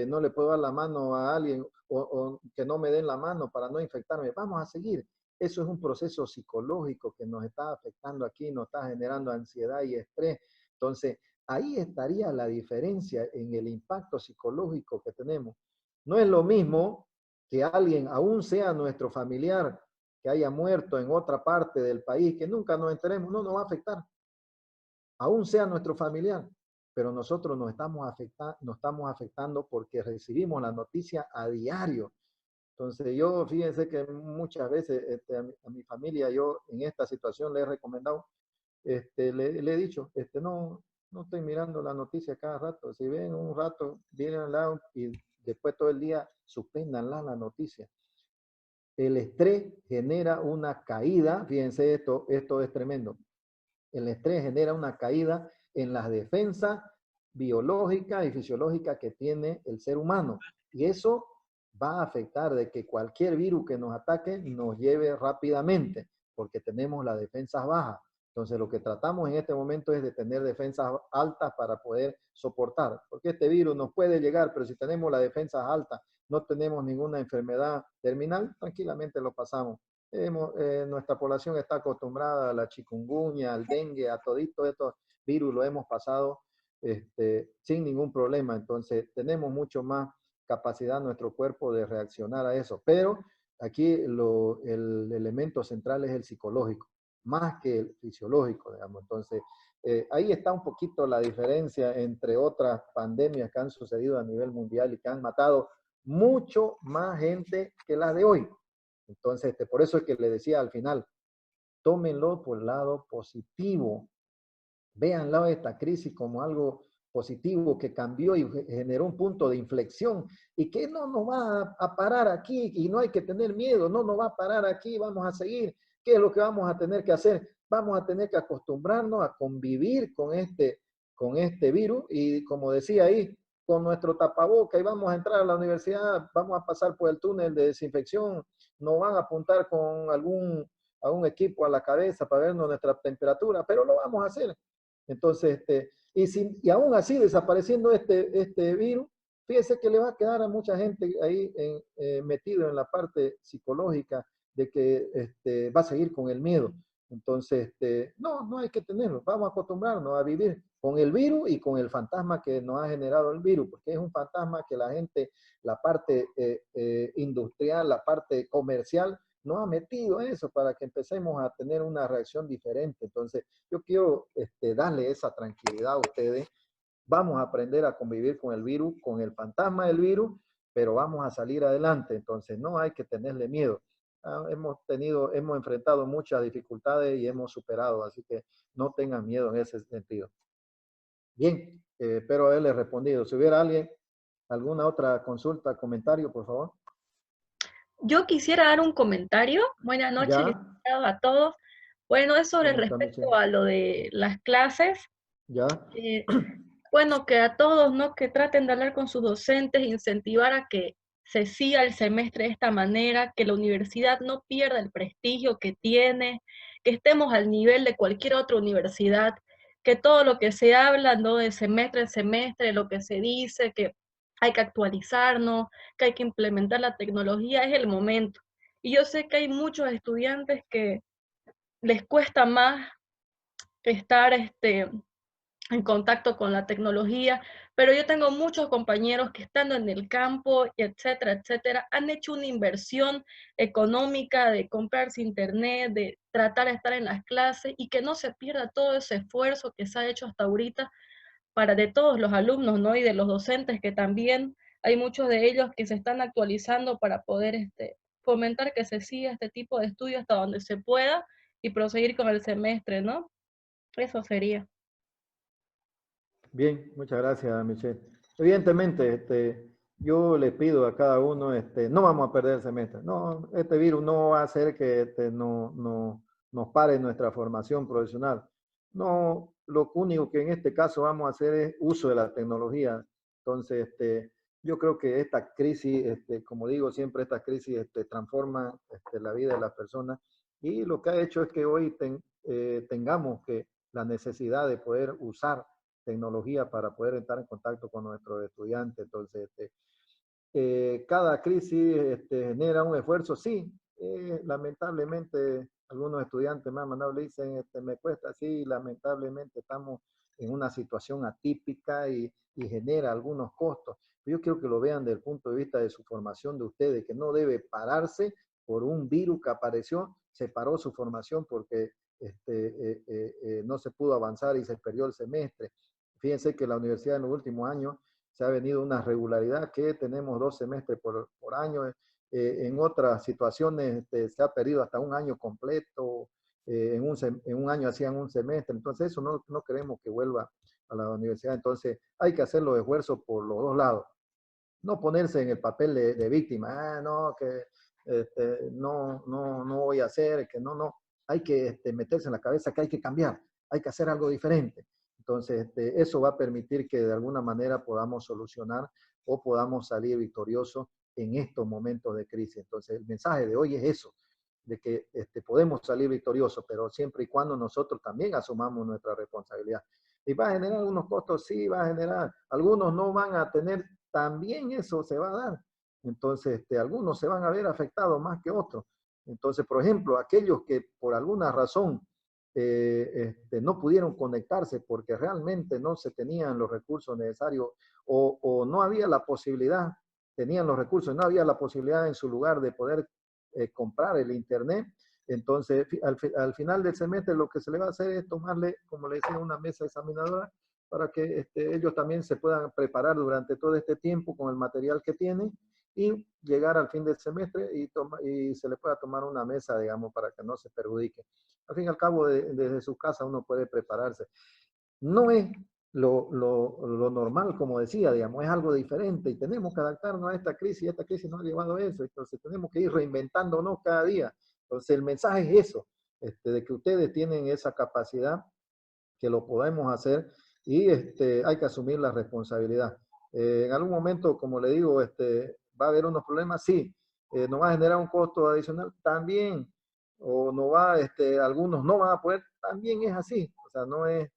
no le puedo dar la mano a alguien o que no me den la mano para no infectarme. Vamos a seguir. Eso es un proceso psicológico que nos está afectando aquí, nos está generando ansiedad y estrés. Entonces, ahí estaría la diferencia en el impacto psicológico que tenemos. No es lo mismo que alguien, aún sea nuestro familiar, que haya muerto en otra parte del país, que nunca nos enteremos, no nos va a afectar. Aún sea nuestro familiar, pero nosotros nos estamos afectando porque recibimos la noticia a diario. Entonces yo, fíjense que muchas veces a mi familia, yo en esta situación le he recomendado, le he dicho, no estoy mirando la noticia cada rato. Si ven un rato, vienen al lado y después todo el día suspéndanla la noticia. El estrés genera una caída, fíjense esto es tremendo. El estrés genera una caída en las defensas biológicas y fisiológicas que tiene el ser humano. Y eso va a afectar de que cualquier virus que nos ataque nos lleve rápidamente, porque tenemos las defensas bajas. Entonces, lo que tratamos en este momento es de tener defensas altas para poder soportar, porque este virus nos puede llegar, pero si tenemos las defensas altas, no tenemos ninguna enfermedad terminal, tranquilamente lo pasamos. Nuestra población está acostumbrada a la chikungunya, al dengue, a todito estos virus, lo hemos pasado sin ningún problema. Entonces, tenemos mucho más capacidad en nuestro cuerpo de reaccionar a eso. Pero aquí el elemento central es el psicológico, más que el fisiológico, digamos. Entonces, ahí está un poquito la diferencia entre otras pandemias que han sucedido a nivel mundial y que han matado mucho más gente que las de hoy. Entonces, por eso es que le decía al final, tómenlo por el lado positivo. Véanlo esta crisis como algo positivo que cambió y generó un punto de inflexión y que no nos va a parar aquí y no hay que tener miedo, no nos va a parar aquí, vamos a seguir. ¿Qué es lo que vamos a tener que hacer? Vamos a tener que acostumbrarnos a convivir con este virus y como decía ahí, con nuestro tapaboca y vamos a entrar a la universidad, vamos a pasar por el túnel de desinfección, nos van a apuntar con algún equipo a la cabeza para vernos nuestra temperatura, pero lo vamos a hacer. Entonces, y aún así desapareciendo este virus, fíjese que le va a quedar a mucha gente ahí metido en la parte psicológica de que va a seguir con el miedo. Entonces, no hay que tenerlo. Vamos a acostumbrarnos a vivir con el virus y con el fantasma que nos ha generado el virus, porque es un fantasma que la gente, la parte industrial, la parte comercial, nos ha metido eso para que empecemos a tener una reacción diferente. Entonces, yo quiero darle esa tranquilidad a ustedes Vamos a aprender a convivir con el virus, con el fantasma del virus, pero vamos a salir adelante. Entonces, no hay que tenerle miedo. Hemos enfrentado muchas dificultades y hemos superado, así que no tengan miedo en ese sentido. Bien, espero haberle respondido. Si hubiera alguna otra consulta, comentario, por favor. Yo quisiera dar un comentario. Buenas noches, licenciado, a todos. Bueno, es sobre respecto a lo de las clases. Ya. Bueno, que a todos, ¿no? Que traten de hablar con sus docentes, incentivar a que se siga el semestre de esta manera, que la universidad no pierda el prestigio que tiene, que estemos al nivel de cualquier otra universidad, que todo lo que se habla, ¿no? De semestre en semestre, lo que se dice, que hay que actualizarnos, que hay que implementar la tecnología, es el momento. Y yo sé que hay muchos estudiantes que les cuesta más estar en contacto con la tecnología, pero yo tengo muchos compañeros que estando en el campo, etcétera, etcétera, han hecho una inversión económica de comprarse internet, de tratar de estar en las clases y que no se pierda todo ese esfuerzo que se ha hecho hasta ahorita para de todos los alumnos, ¿no? Y de los docentes que también hay muchos de ellos que se están actualizando para poder fomentar que se siga este tipo de estudios hasta donde se pueda y proseguir con el semestre, ¿no? Eso sería. Bien, muchas gracias, Michelle. Evidentemente, yo le pido a cada uno, no vamos a perder el semestre. No, este virus no va a hacer que nos pare nuestra formación profesional. No, lo único que en este caso vamos a hacer es uso de la tecnología. Entonces, yo creo que esta crisis, como digo siempre, esta crisis transforma la vida de las personas y lo que ha hecho es que hoy tengamos la necesidad de poder usar tecnología para poder estar en contacto con nuestros estudiantes. Entonces, cada crisis genera un esfuerzo, sí. Lamentablemente, algunos estudiantes me han mandado, le dicen, me cuesta, sí, lamentablemente estamos en una situación atípica y genera algunos costos. Yo quiero que lo vean desde el punto de vista de su formación de ustedes, que no debe pararse por un virus que apareció, se paró su formación porque no se pudo avanzar y se perdió el semestre. Fíjense que la universidad en los últimos años se ha venido una regularidad que tenemos 2 semestres por año. En otras situaciones se ha perdido hasta un año completo. En un año hacían un semestre. Entonces eso no queremos que vuelva a la universidad. Entonces hay que hacer los esfuerzos por los dos lados. No ponerse en el papel de víctima. No, que no voy a hacer, que no. Hay que meterse en la cabeza que hay que cambiar. Hay que hacer algo diferente. Entonces, eso va a permitir que de alguna manera podamos solucionar o podamos salir victoriosos en estos momentos de crisis. Entonces, el mensaje de hoy es eso, de que podemos salir victoriosos, pero siempre y cuando nosotros también asumamos nuestra responsabilidad. ¿Y va a generar algunos costos? Sí, va a generar. Algunos no van a tener, también eso se va a dar. Entonces, algunos se van a ver afectados más que otros. Entonces, por ejemplo, aquellos que por alguna razón no pudieron conectarse porque realmente no se tenían los recursos necesarios o no había la posibilidad, tenían los recursos, no había la posibilidad en su lugar de poder comprar el internet. Entonces, al final del semestre lo que se le va a hacer es tomarle, como le decía, una mesa examinadora para que ellos también se puedan preparar durante todo este tiempo con el material que tienen y llegar al fin del semestre y se le pueda tomar una mesa, digamos, para que no se perjudique. Al fin y al cabo, desde su casa uno puede prepararse. No es lo normal, como decía, digamos, es algo diferente y tenemos que adaptarnos a esta crisis nos ha llevado a eso, entonces tenemos que ir reinventándonos cada día. Entonces el mensaje es eso, de que ustedes tienen esa capacidad, que lo podemos hacer y hay que asumir la responsabilidad. En algún momento, como le digo, va a haber unos problemas, sí. ¿Nos va a generar un costo adicional? También. O no va, algunos no van a poder, también es así. O sea, no es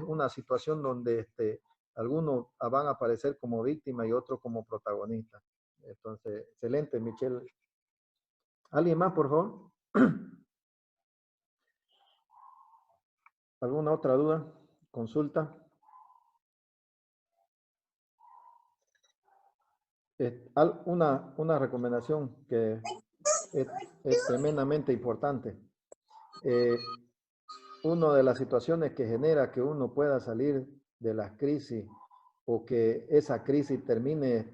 una situación donde algunos van a aparecer como víctimas y otros como protagonistas. Entonces, excelente, Michelle. ¿Alguien más, por favor? ¿Alguna otra duda? ¿Consulta? Una recomendación que es tremendamente importante. Una de las situaciones que genera que uno pueda salir de las crisis o que esa crisis termine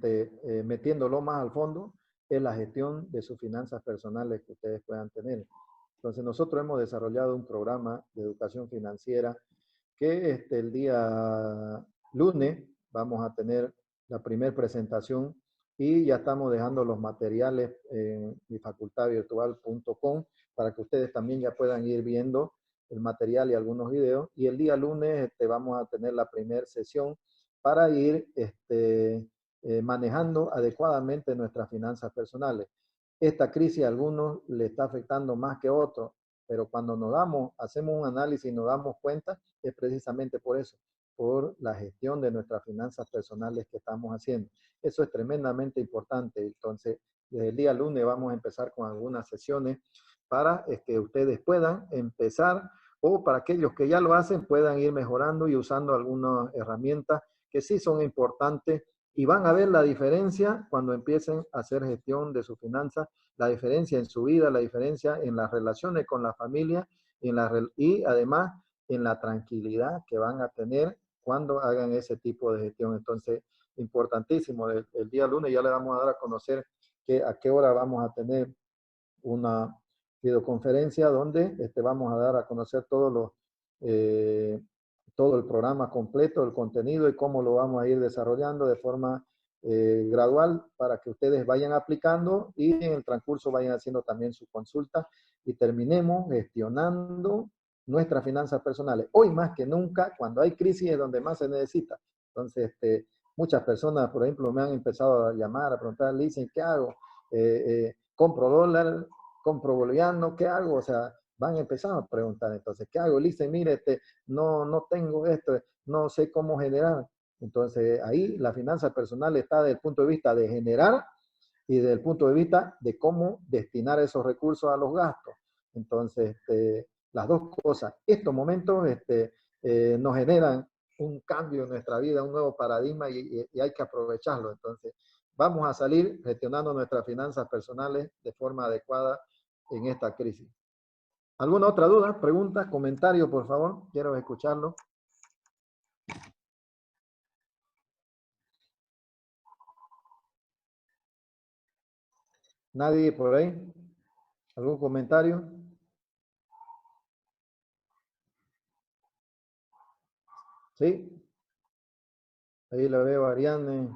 metiéndolo más al fondo, es la gestión de sus finanzas personales que ustedes puedan tener. Entonces nosotros hemos desarrollado un programa de educación financiera que el día lunes vamos a tener la primera presentación y ya estamos dejando los materiales en mifacultadvirtual.com para que ustedes también ya puedan ir viendo el material y algunos videos. Y el día lunes vamos a tener la primera sesión para ir manejando adecuadamente nuestras finanzas personales. Esta crisis a algunos le está afectando más que a otros, pero cuando hacemos un análisis y nos damos cuenta, es precisamente por eso, por la gestión de nuestras finanzas personales que estamos haciendo. Eso es tremendamente importante. Entonces, desde el día lunes vamos a empezar con algunas sesiones para que ustedes puedan empezar, o para aquellos que ya lo hacen puedan ir mejorando y usando algunas herramientas que sí son importantes y van a ver la diferencia cuando empiecen a hacer gestión de sus finanzas, la diferencia en su vida, la diferencia en las relaciones con la familia y además en la tranquilidad que van a tener cuando hagan ese tipo de gestión. Entonces, importantísimo, el día lunes ya le vamos a dar a conocer a qué hora vamos a tener una videoconferencia donde vamos a dar a conocer todo el programa completo, el contenido y cómo lo vamos a ir desarrollando de forma gradual para que ustedes vayan aplicando y en el transcurso vayan haciendo también su consulta y terminemos gestionando nuestras finanzas personales. Hoy más que nunca, cuando hay crisis es donde más se necesita. Entonces, muchas personas, por ejemplo, me han empezado a llamar, a preguntar, le dicen, ¿qué hago? ¿Compro dólar? ¿Compro boliviano? ¿Qué hago? O sea, van a empezar a preguntar. Entonces, ¿qué hago? Le dicen, mire, no tengo esto, no sé cómo generar. Entonces, ahí la finanza personal está desde el punto de vista de generar y desde el punto de vista de cómo destinar esos recursos a los gastos. Entonces, las dos cosas. Estos momentos nos generan un cambio en nuestra vida, un nuevo paradigma y hay que aprovecharlo. Entonces, vamos a salir gestionando nuestras finanzas personales de forma adecuada en esta crisis. ¿Alguna otra duda, pregunta, comentario, por favor? Quiero escucharlo. ¿Nadie por ahí? ¿Algún comentario? ¿Sí? Ahí lo veo a Ariane,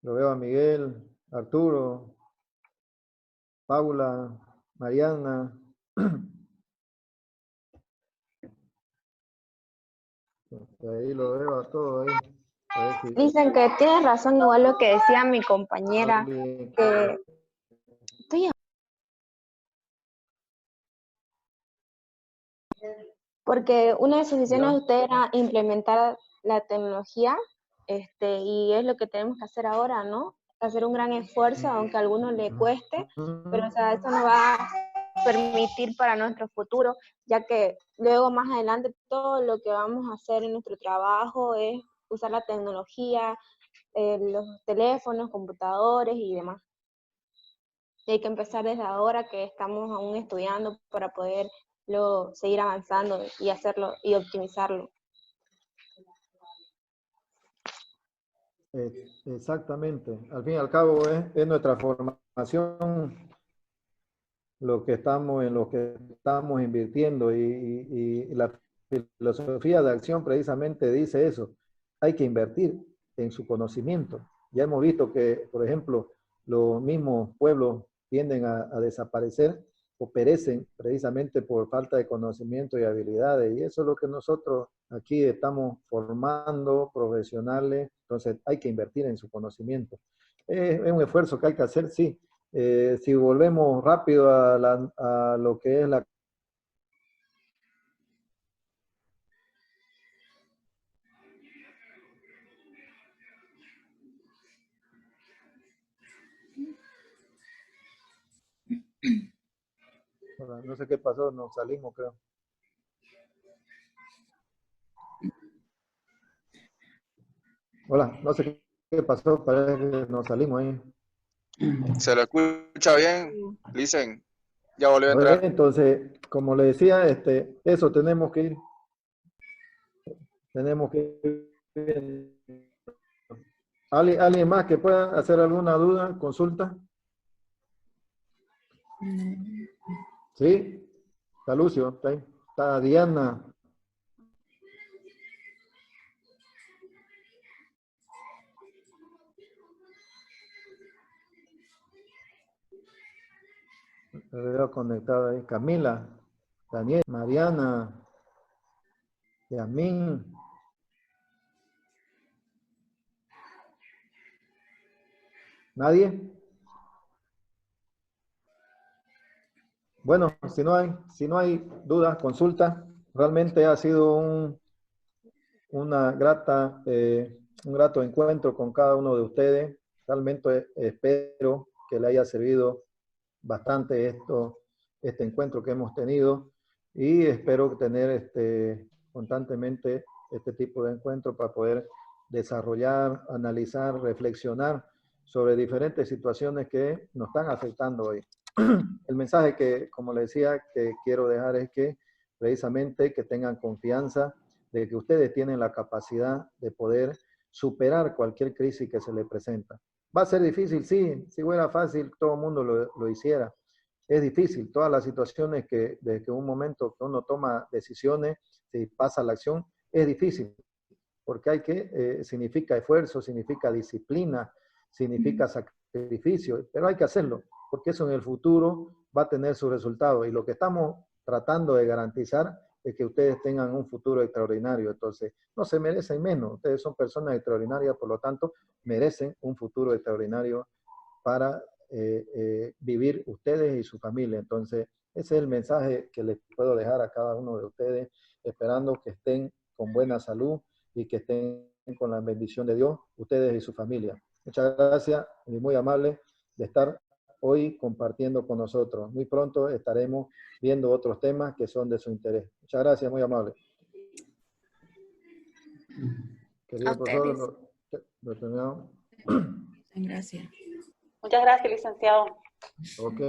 lo veo a Miguel, Arturo, Paula, Mariana. Ahí lo veo a todos ahí. A ver si... Dicen que tienes razón, igual lo que decía mi compañera, que porque una de sus decisiones de usted era implementar la tecnología, y es lo que tenemos que hacer ahora, ¿no? Hacer un gran esfuerzo, aunque a algunos le cueste, pero o sea, eso nos va a permitir para nuestro futuro, ya que luego más adelante todo lo que vamos a hacer en nuestro trabajo es usar la tecnología, los teléfonos, computadores y demás. Y hay que empezar desde ahora que estamos aún estudiando para poder seguir avanzando y hacerlo y optimizarlo. Exactamente. Al fin y al cabo es nuestra formación en lo que estamos invirtiendo y la filosofía de acción precisamente dice eso. Hay que invertir en su conocimiento. Ya hemos visto que, por ejemplo, los mismos pueblos tienden a desaparecer o perecen precisamente por falta de conocimiento y habilidades. Y eso es lo que nosotros aquí estamos formando profesionales. Entonces hay que invertir en su conocimiento. Es un esfuerzo que hay que hacer, sí. Si volvemos rápido a lo que es la... No sé qué pasó, nos salimos, creo. Hola, no sé qué pasó, parece que nos salimos ahí. ¿Se lo escucha bien? Listen, ya volvió a entrar. Entonces, como le decía, eso tenemos que ir. tenemos que... ¿Alguien más que pueda hacer alguna duda, consulta? ¿Sí? Está Lucio, está ahí. Está Diana. Me veo conectado ahí. Camila, Daniel, Mariana, Yamín. ¿Nadie? Bueno, si no hay dudas, consultas, realmente ha sido un grato encuentro con cada uno de ustedes. Realmente espero que le haya servido bastante este encuentro que hemos tenido y espero tener constantemente este tipo de encuentros para poder desarrollar, analizar, reflexionar sobre diferentes situaciones que nos están afectando hoy. El mensaje que, como les decía, que quiero dejar es que precisamente que tengan confianza de que ustedes tienen la capacidad de poder superar cualquier crisis que se les presenta. ¿Va a ser difícil? Sí. Si fuera fácil, todo el mundo lo hiciera. Es difícil. Todas las situaciones que desde un momento que uno toma decisiones, si pasa a la acción, es difícil. Porque significa esfuerzo, significa disciplina, significa sacrificio, pero hay que hacerlo, porque eso en el futuro va a tener su resultado. Y lo que estamos tratando de garantizar es que ustedes tengan un futuro extraordinario. Entonces, no se merecen menos. Ustedes son personas extraordinarias, por lo tanto, merecen un futuro extraordinario para vivir ustedes y su familia. Entonces, ese es el mensaje que les puedo dejar a cada uno de ustedes, esperando que estén con buena salud y que estén con la bendición de Dios, ustedes y su familia. Muchas gracias y muy amable de estar hoy compartiendo con nosotros. Muy pronto estaremos viendo otros temas que son de su interés. Muchas gracias, muy amable. Querido profesor, lo terminamos. Gracias. Muchas gracias, licenciado. Ok.